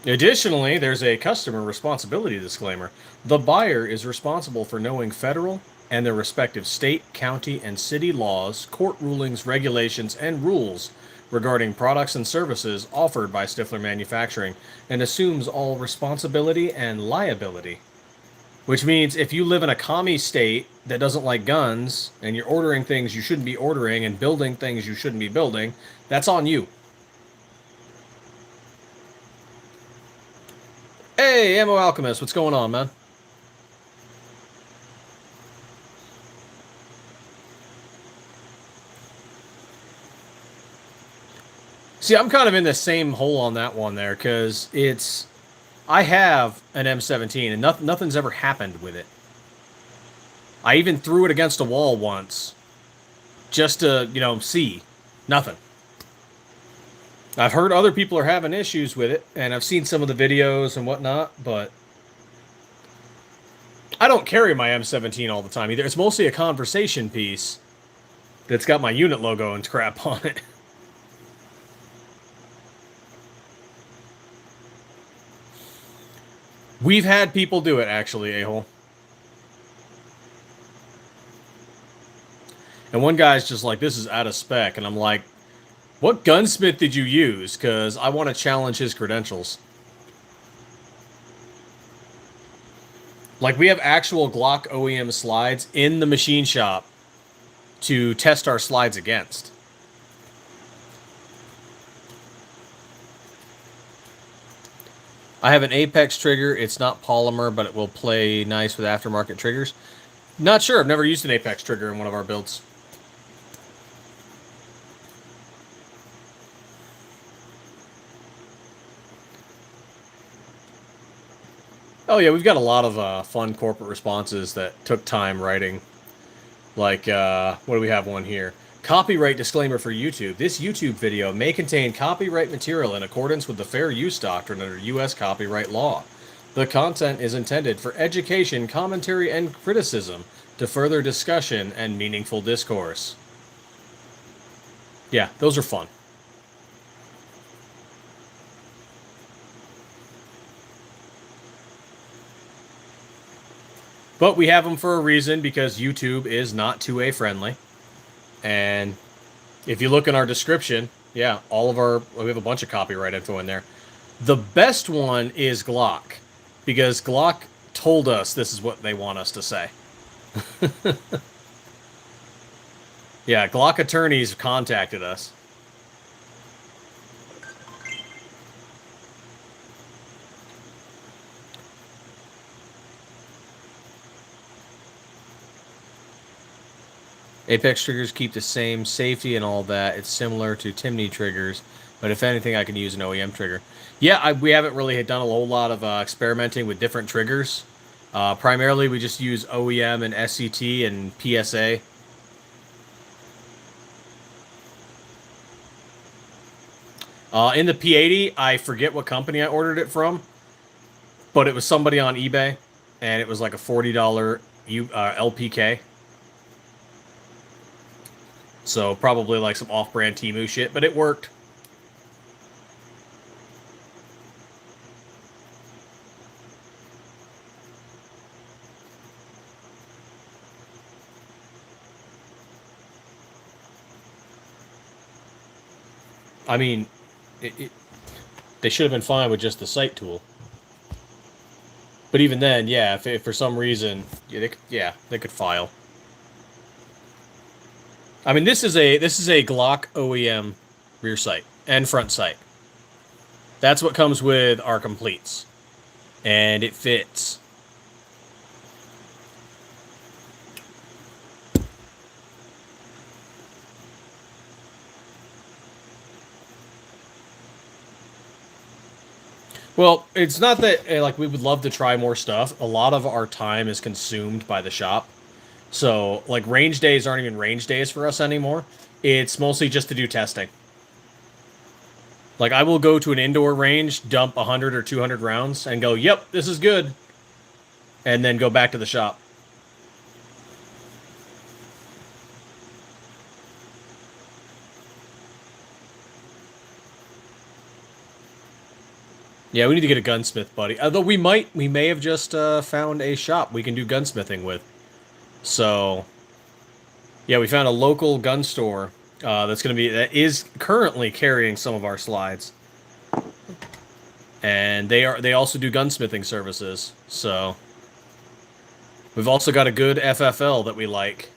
Additionally, there's a customer responsibility disclaimer. The buyer is responsible for knowing federal and their respective state, county, and city laws, court rulings, regulations, and rules regarding products and services offered by Stiffler Manufacturing, and assumes all responsibility and liability. Which means if you live in a commie state that doesn't like guns, and you're ordering things you shouldn't be ordering and building things you shouldn't be building, that's on you. Hey, Ammo Alchemist, what's going on, man? See, I'm kind of in the same hole on that one there, because I have an M17, and nothing's ever happened with it. I even threw it against a wall once, just to, see. Nothing. I've heard other people are having issues with it, and I've seen some of the videos and whatnot, but I don't carry my M17 all the time either. It's mostly a conversation piece that's got my unit logo and crap on it. We've had people do it, actually, a-hole. And one guy's just like, this is out of spec, and I'm like, what gunsmith did you use? Because I want to challenge his credentials. Like, we have actual Glock OEM slides in the machine shop to test our slides against. I have an Apex trigger. It's not polymer, but it will play nice with aftermarket triggers. Not sure. I've never used an Apex trigger in one of our builds. Oh yeah, we've got a lot of fun corporate responses that took time writing. Like, what do we have one here? Copyright disclaimer for YouTube. This YouTube video may contain copyright material in accordance with the fair use doctrine under U.S. copyright law. The content is intended for education, commentary, and criticism to further discussion and meaningful discourse. Yeah, those are fun. But we have them for a reason, because YouTube is not 2A friendly. And if you look in our description, yeah, we have a bunch of copyright info in there. The best one is Glock, because Glock told us this is what they want us to say. Yeah, Glock attorneys contacted us. Apex triggers keep the same safety and all that. It's similar to Timney triggers, but if anything, I can use an OEM trigger. Yeah, we haven't really done a whole lot of experimenting with different triggers. Primarily, we just use OEM and SCT and PSA. In the P80, I forget what company I ordered it from, but it was somebody on eBay, and it was like a $40 LPK. So probably like some off-brand Temu shit, but it worked. I mean, they should have been fine with just the sight tool. But even then, yeah, if for some reason, yeah, they could file. I mean, this is a Glock OEM rear sight and front sight. That's what comes with our completes, and it fits. Well, it's not that, like, we would love to try more stuff. A lot of our time is consumed by the shop. So, like, range days aren't even range days for us anymore. It's mostly just to do testing. Like, I will go to an indoor range, dump 100 or 200 rounds, and go, yep, this is good. And then go back to the shop. Yeah, we need to get a gunsmith, buddy. Although we may have just found a shop we can do gunsmithing with. So, yeah, we found a local gun store that is currently carrying some of our slides, and they also do gunsmithing services. So, we've also got a good FFL that we like.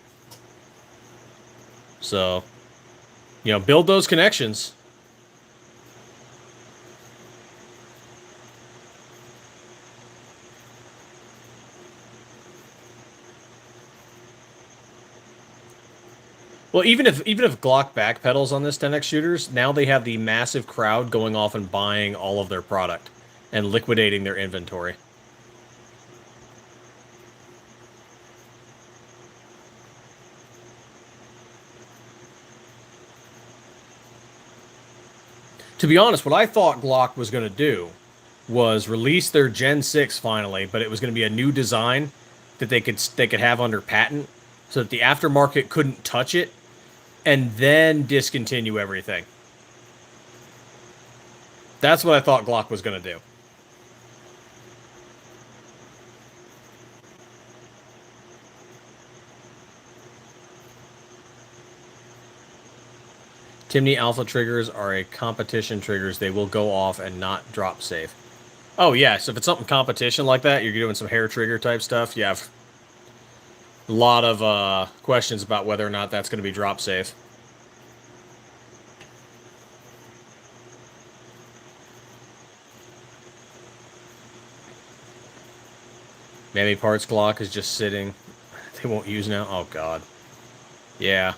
So, you know, build those connections. Well, even if Glock backpedals on this 10x shooters, now they have the massive crowd going off and buying all of their product and liquidating their inventory. To be honest, what I thought Glock was going to do was release their Gen 6 finally, but it was going to be a new design that they could have under patent so that the aftermarket couldn't touch it, and then discontinue everything. That's what I thought Glock was going to do. Timney Alpha triggers are a competition triggers. They will go off and not drop safe. Oh, yeah, so if it's something competition like that, you're doing some hair trigger type stuff, you have a lot of questions about whether or not that's going to be drop safe. Many parts Glock is just sitting. They won't use now. Oh, God. Yeah.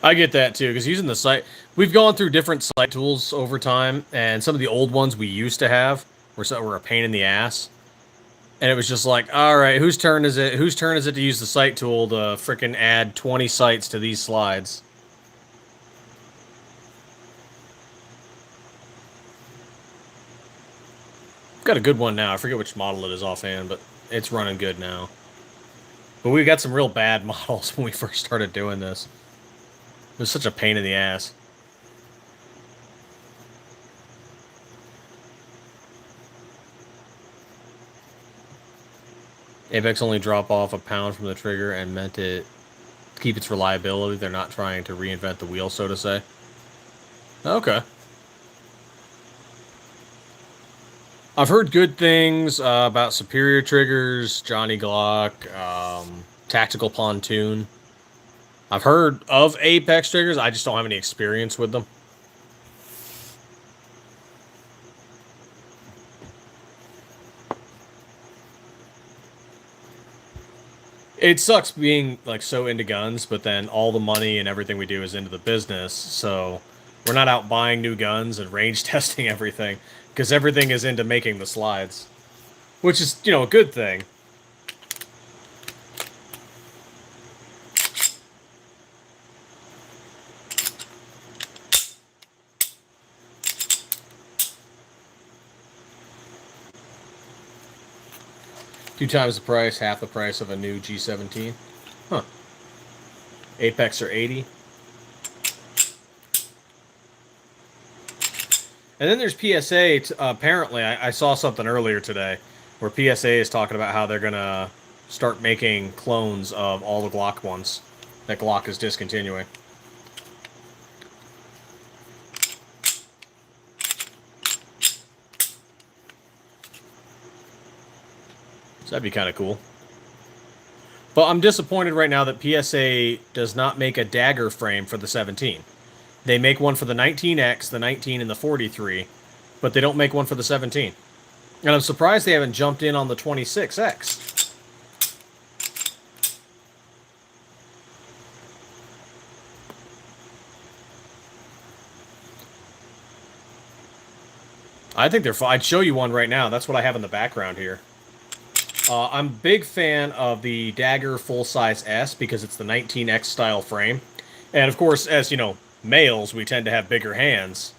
I get that too, because using the sight, we've gone through different sight tools over time, and some of the old ones we used to have were a pain in the ass. And it was just like, all right, whose turn is it? Whose turn is it to use the sight tool to frickin' add 20 sights to these slides? I've got a good one now. I forget which model it is offhand, but it's running good now. But we got some real bad models when we first started doing this. It was such a pain in the ass. Apex only drop off a pound from the trigger and meant it to keep its reliability. They're not trying to reinvent the wheel, so to say. Okay. I've heard good things about Superior triggers, Johnny Glock, Tactical Pontoon. I've heard of Apex triggers, I just don't have any experience with them. It sucks being like so into guns, but then all the money and everything we do is into the business, so we're not out buying new guns and range testing everything, because everything is into making the slides. Which is, you know, a good thing. 2 times the price, half the price of a new G17. Huh. Apex are 80. And then there's PSA. Apparently, I saw something earlier today where PSA is talking about how they're going to start making clones of all the Glock ones that Glock is discontinuing. So that'd be kind of cool. But I'm disappointed right now that PSA does not make a dagger frame for the 17. They make one for the 19X, the 19, and the 43, but they don't make one for the 17. And I'm surprised they haven't jumped in on the 26X. I think they're fine. I'd show you one right now. That's what I have in the background here. I'm a big fan of the Dagger full-size S because it's the 19X style frame. And of course, as you know, males, we tend to have bigger hands.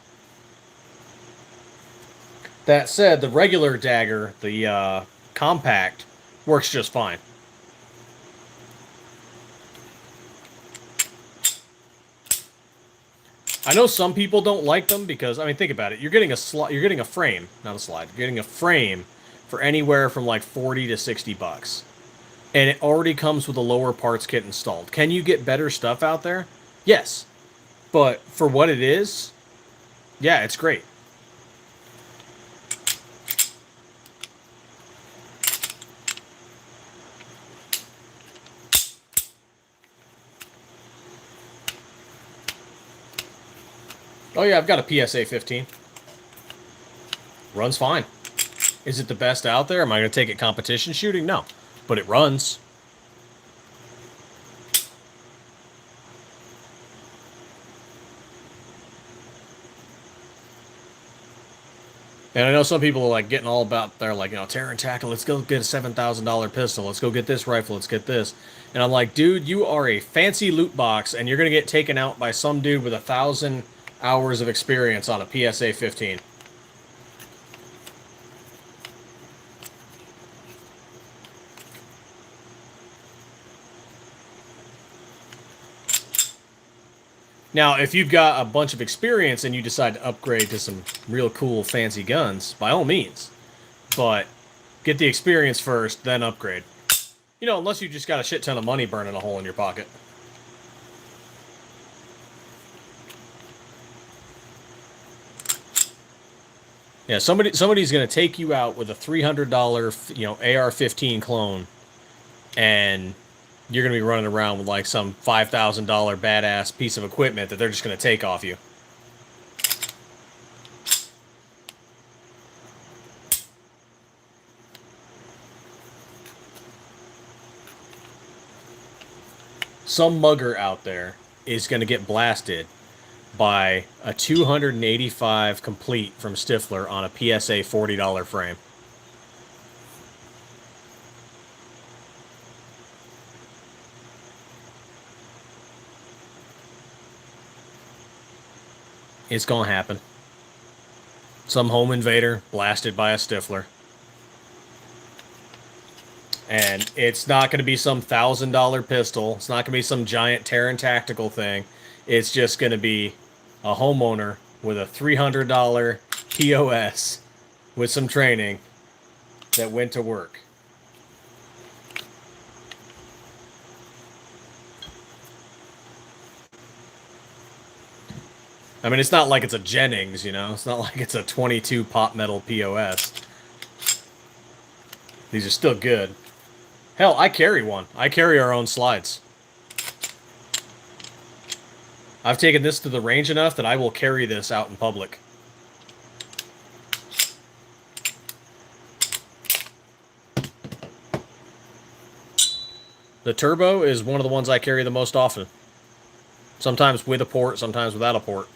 That said, the regular Dagger, the compact, works just fine. I know some people don't like them because, I mean, think about it. You're getting a frame, not a slide. You're getting a frame for anywhere from like 40 to 60 bucks. And it already comes with a lower parts kit installed. Can you get better stuff out there? Yes. But for what it is, yeah, it's great. Oh yeah, I've got a PSA 15. Runs fine. Is it the best out there? Am I going to take it competition shooting? No. But it runs. And I know some people are like getting all about their like, you know, tear and tackle. Let's go get a $7,000 pistol. Let's go get this rifle. Let's get this. And I'm like, dude, you are a fancy loot box, and you're going to get taken out by some dude with 1,000 hours of experience on a PSA 15. Now, if you've got a bunch of experience and you decide to upgrade to some real cool, fancy guns, by all means. But get the experience first, then upgrade. You know, unless you just got a shit ton of money burning a hole in your pocket. Yeah, somebody's going to take you out with a $300, you know, AR-15 clone, and you're going to be running around with like some $5,000 badass piece of equipment that they're just going to take off you. Some mugger out there is going to get blasted by a 285 complete from Stiffler on a PSA $40 frame. It's gonna happen. Some home invader blasted by a Stiffler. And it's not going to be some $1,000 pistol. It's not going to be some giant Terran tactical thing. It's just going to be a homeowner with a $300 POS with some training that went to work. I mean, it's not like it's a Jennings, you know? It's not like it's a 22 pot metal POS. These are still good. Hell, I carry one. I carry our own slides. I've taken this to the range enough that I will carry this out in public. The turbo is one of the ones I carry the most often. Sometimes with a port, sometimes without a port.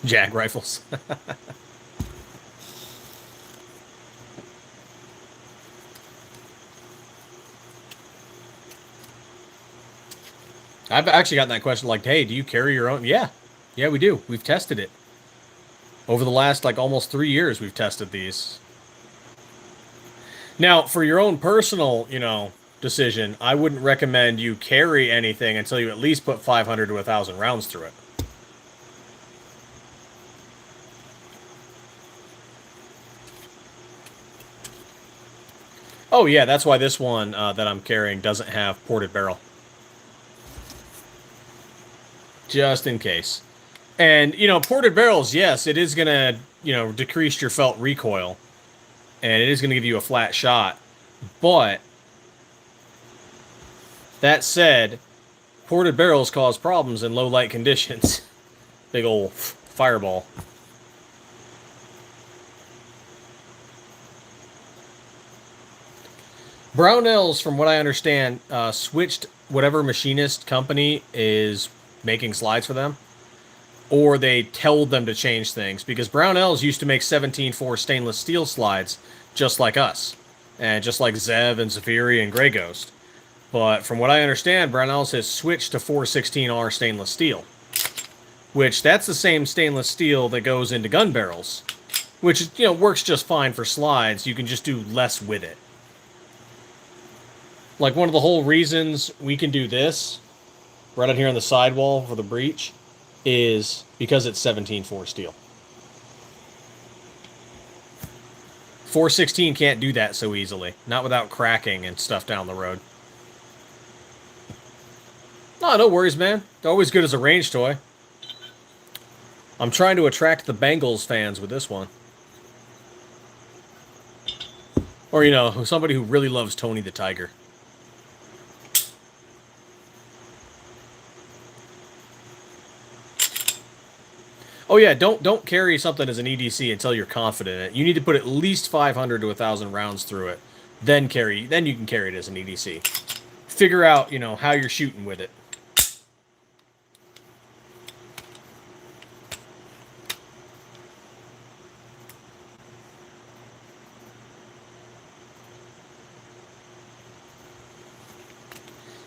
Jag rifles. I've actually gotten that question like, hey, do you carry your own? Yeah. Yeah, we do. We've tested it. Over the last, like, almost 3 years, we've tested these. Now, for your own personal, decision, I wouldn't recommend you carry anything until you at least put 500 to 1,000 rounds through it. Oh, yeah, that's why this one that I'm carrying doesn't have ported barrel. Just in case. And, ported barrels, yes, it is going to, decrease your felt recoil. And it is going to give you a flat shot. But, that said, ported barrels cause problems in low light conditions. Big old fireball. Brownells, from what I understand, switched whatever machinist company is making slides for them, or they told them to change things, because Brownells used to make 17.4 stainless steel slides just like us, and just like Zev and Zafiri and Grey Ghost. But from what I understand, Brownells has switched to 416R stainless steel, which that's the same stainless steel that goes into gun barrels, which works just fine for slides. You can just do less with it. Like, one of the whole reasons we can do this right on here on the sidewall for the breech is because it's 17.4 steel. 416 can't do that so easily. Not without cracking and stuff down the road. Oh, no worries, man. They're always good as a range toy. I'm trying to attract the Bengals fans with this one. Or, somebody who really loves Tony the Tiger. Oh yeah, don't carry something as an EDC until you're confident in it. You need to put at least 500 to 1,000 rounds through it. Then you can carry it as an EDC. Figure out, how you're shooting with it.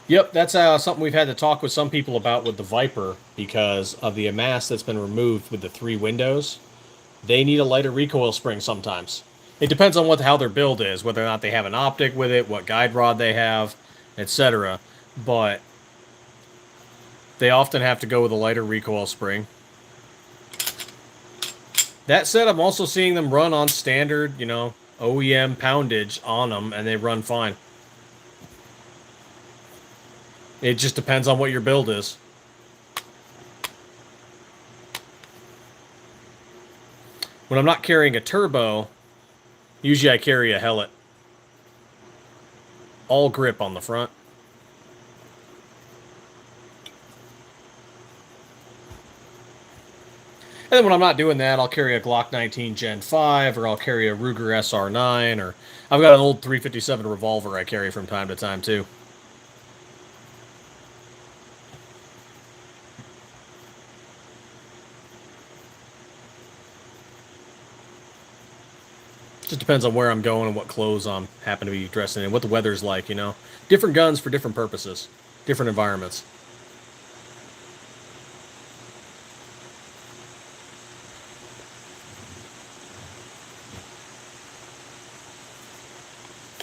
Yep, that's something we've had to talk with some people about with the Viper, because of the amass that's been removed with the 3 windows. They need a lighter recoil spring sometimes. It depends on how their build is, whether or not they have an optic with it, what guide rod they have, etc. But they often have to go with a lighter recoil spring. That said, I'm also seeing them run on standard, OEM poundage on them, and they run fine. It just depends on what your build is. When I'm not carrying a turbo, usually I carry a helmet. All grip on the front. And then when I'm not doing that, I'll carry a Glock 19 Gen 5, or I'll carry a Ruger SR9, or I've got an old 357 revolver I carry from time to time, too. Just depends on where I'm going and what clothes I'm happen to be dressing in, what the weather's like, Different guns for different purposes, different environments.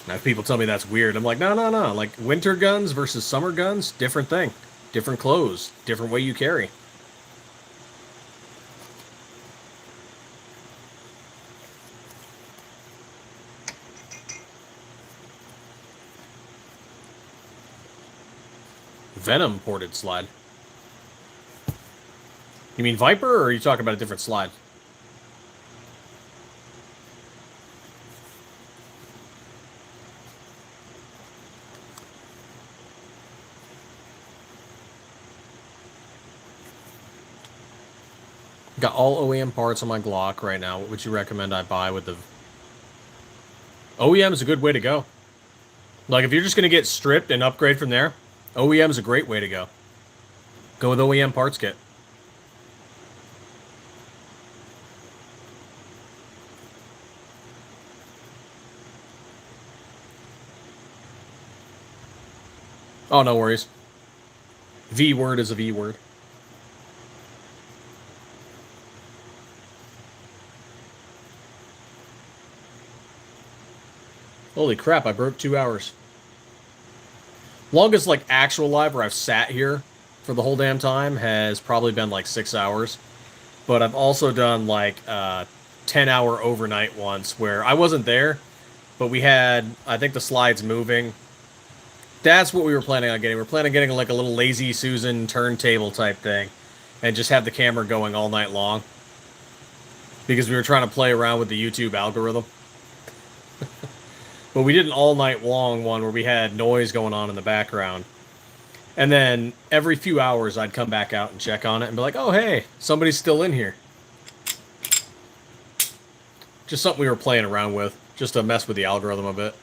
Now, people tell me that's weird. I'm like, no. Like, winter guns versus summer guns, different thing. Different clothes, different way you carry. Venom ported slide. You mean Viper, or are you talking about a different slide? Got all OEM parts on my Glock right now. What would you recommend I buy with the... OEM is a good way to go. Like, if you're just going to get stripped and upgrade from there, OEM is a great way to go. Go with OEM parts kit. Oh, no worries. V word is a V word. Holy crap, I broke 2 hours. Longest, like, actual live where I've sat here for the whole damn time has probably been, like, 6 hours. But I've also done, like, 10-hour overnight once where I wasn't there, but we had, I think, the slides moving. That's what we were planning on getting. We were planning on getting, like, a little Lazy Susan turntable type thing and just have the camera going all night long because we were trying to play around with the YouTube algorithm. But we did an all-night long one where we had noise going on in the background. And then every few hours, I'd come back out and check on it and be like, oh, hey, somebody's still in here. Just something we were playing around with, just to mess with the algorithm a bit.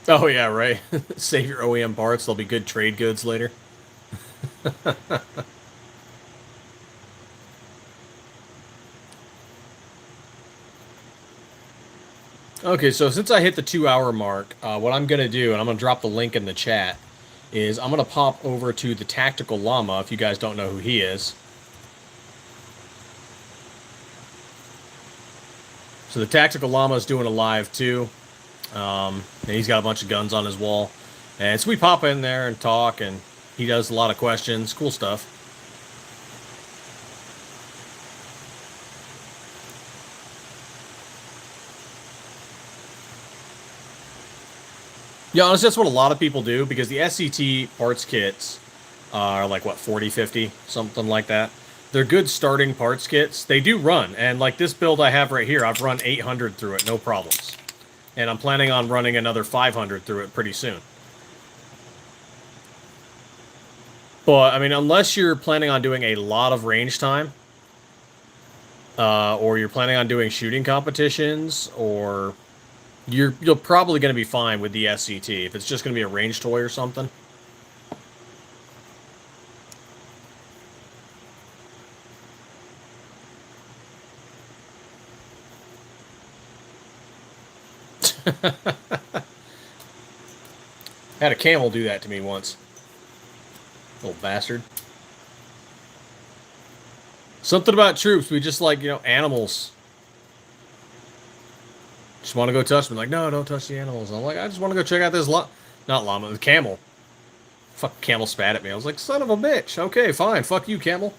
Oh, yeah, right. Save your OEM parts. They'll be good trade goods later. Okay, so since I hit the 2-hour mark, what I'm going to do, and I'm going to drop the link in the chat, is I'm going to pop over to the Tactical Llama, if you guys don't know who he is. So the Tactical Llama is doing a live, too. And he's got a bunch of guns on his wall. And so we pop in there and talk, and he does a lot of questions. Cool stuff. Yeah, honestly, that's what a lot of people do, because the SCT parts kits are like, what, 40, 50, something like that. They're good starting parts kits. They do run, and like this build I have right here, I've run 800 through it, no problems. And I'm planning on running another 500 through it pretty soon. But, I mean, unless you're planning on doing a lot of range time, or you're planning on doing shooting competitions, or you're probably going to be fine with the SCT if it's just going to be a range toy or something. Had a camel do that to me once. Little bastard. Something about troops, we just like, you know, animals. Just want to go touch them. Like, no, don't touch the animals. I'm like, I just want to go check out this not llama, the camel. Fuck, camel spat at me. I was like, son of a bitch. Okay, fine. Fuck you, camel.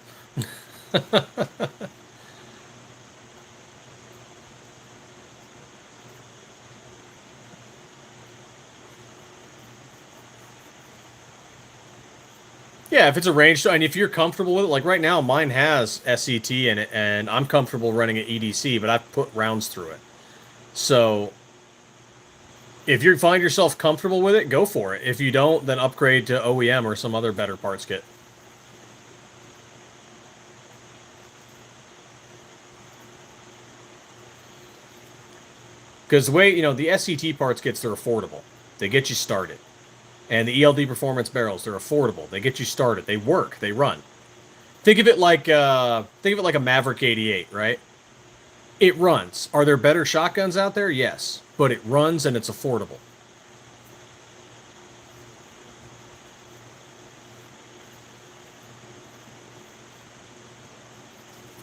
Yeah, if it's a range, and if you're comfortable with it, like right now, mine has SCT in it, and I'm comfortable running at EDC, but I've put rounds through it. So, if you find yourself comfortable with it, go for it. If you don't, then upgrade to OEM or some other better parts kit. Because the way, you know, the SCT parts kits, they're affordable. They get you started. And the ELD Performance barrels, they're affordable. They get you started. They work. They run. Think of it like a Maverick 88, right? It runs. Are there better shotguns out there? Yes. But it runs and it's affordable.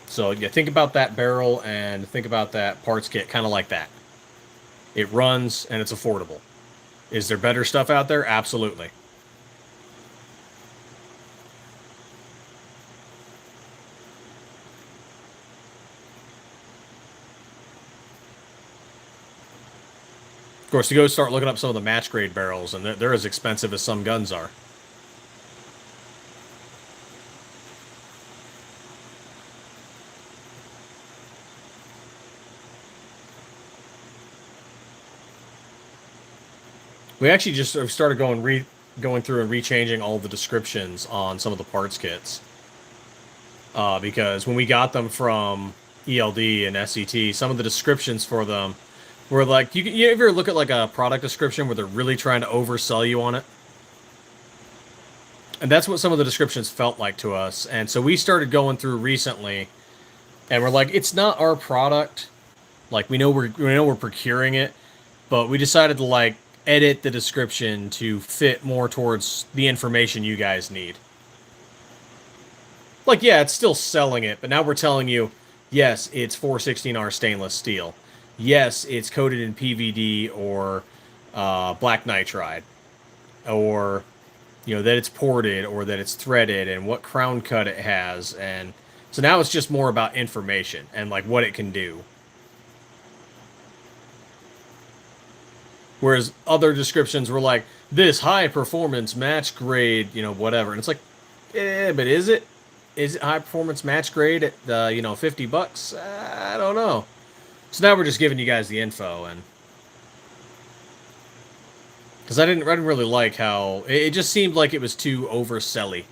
So yeah, think about that barrel and think about that parts kit kind of like that. It runs and it's affordable. Is there better stuff out there? Absolutely. Of course, you go start looking up some of the match grade barrels, and they're as expensive as some guns are. We actually just started going through and rechanging all the descriptions on some of the parts kits. Because when we got them from ELD and SCT, some of the descriptions for them were like, you ever look at like a product description where they're really trying to oversell you on it? And that's what some of the descriptions felt like to us. And so we started going through recently, and we're like, it's not our product. Like we know we're procuring it, but we decided to like edit the description to fit more towards the information you guys need. Like, yeah, it's still selling it, but now we're telling you, Yes, it's 416R stainless steel. Yes, it's coated in PVD or black nitride, or that it's ported or that it's threaded and what crown cut it has. And so now it's just more about information and like what it can do. Whereas other descriptions were like, this high performance match grade, whatever. And it's like, but is it? Is it high performance match grade at $50? I don't know. So now we're just giving you guys the info, and because I didn't really like how it just seemed like it was too overselly.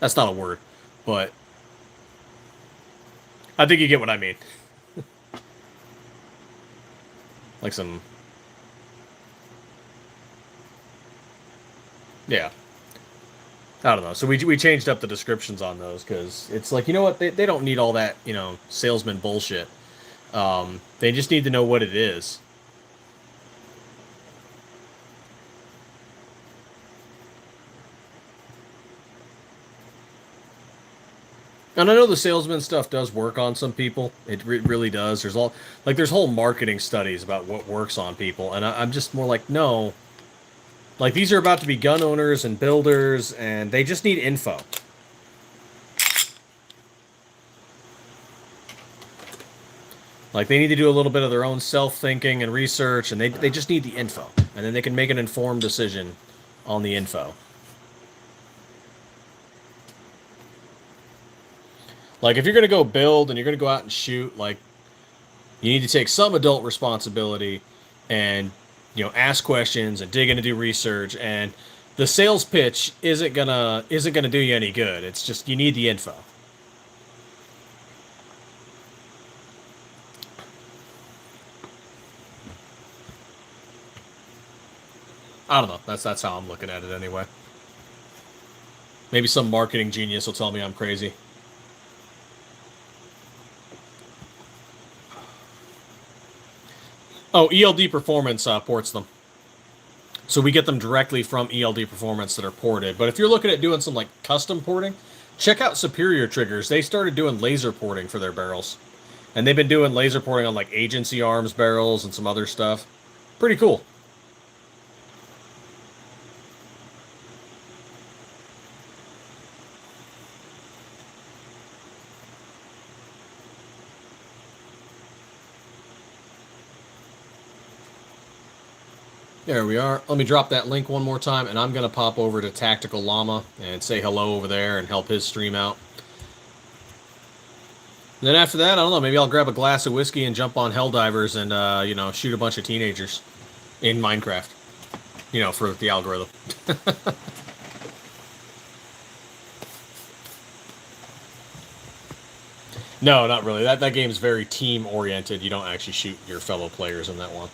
That's not a word, but I think you get what I mean. Like some, yeah. I don't know. So we changed up the descriptions on those because it's like, you know what? They don't need all that, salesman bullshit. They just need to know what it is. And I know the salesman stuff does work on some people. It really does. There's whole marketing studies about what works on people. And I'm just more like, no. Like, these are about to be gun owners and builders, and they just need info. Like, they need to do a little bit of their own self-thinking and research, and they just need the info. And then they can make an informed decision on the info. Like, if you're going to go build and you're going to go out and shoot, like, you need to take some adult responsibility and ask questions and dig in to do research, and the sales pitch isn't gonna do you any good. It's just you need the info. I don't know. That's how I'm looking at it anyway. Maybe some marketing genius will tell me I'm crazy. Oh, ELD Performance ports them. So we get them directly from ELD Performance that are ported. But if you're looking at doing some like custom porting, check out Superior Triggers. They started doing laser porting for their barrels. And they've been doing laser porting on like agency arms barrels and some other stuff. Pretty cool. There we are. Let me drop that link one more time, and I'm going to pop over to Tactical Llama and say hello over there and help his stream out. And then after that, I don't know, maybe I'll grab a glass of whiskey and jump on Helldivers and, shoot a bunch of teenagers in Minecraft. For the algorithm. No, not really. That game's very team-oriented. You don't actually shoot your fellow players in that one.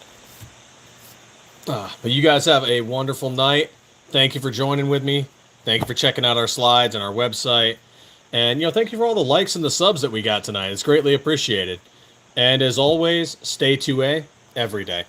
But you guys have a wonderful night. Thank you for joining with me. Thank you for checking out our slides and our website. And, thank you for all the likes and the subs that we got tonight. It's greatly appreciated. And as always, stay 2A every day.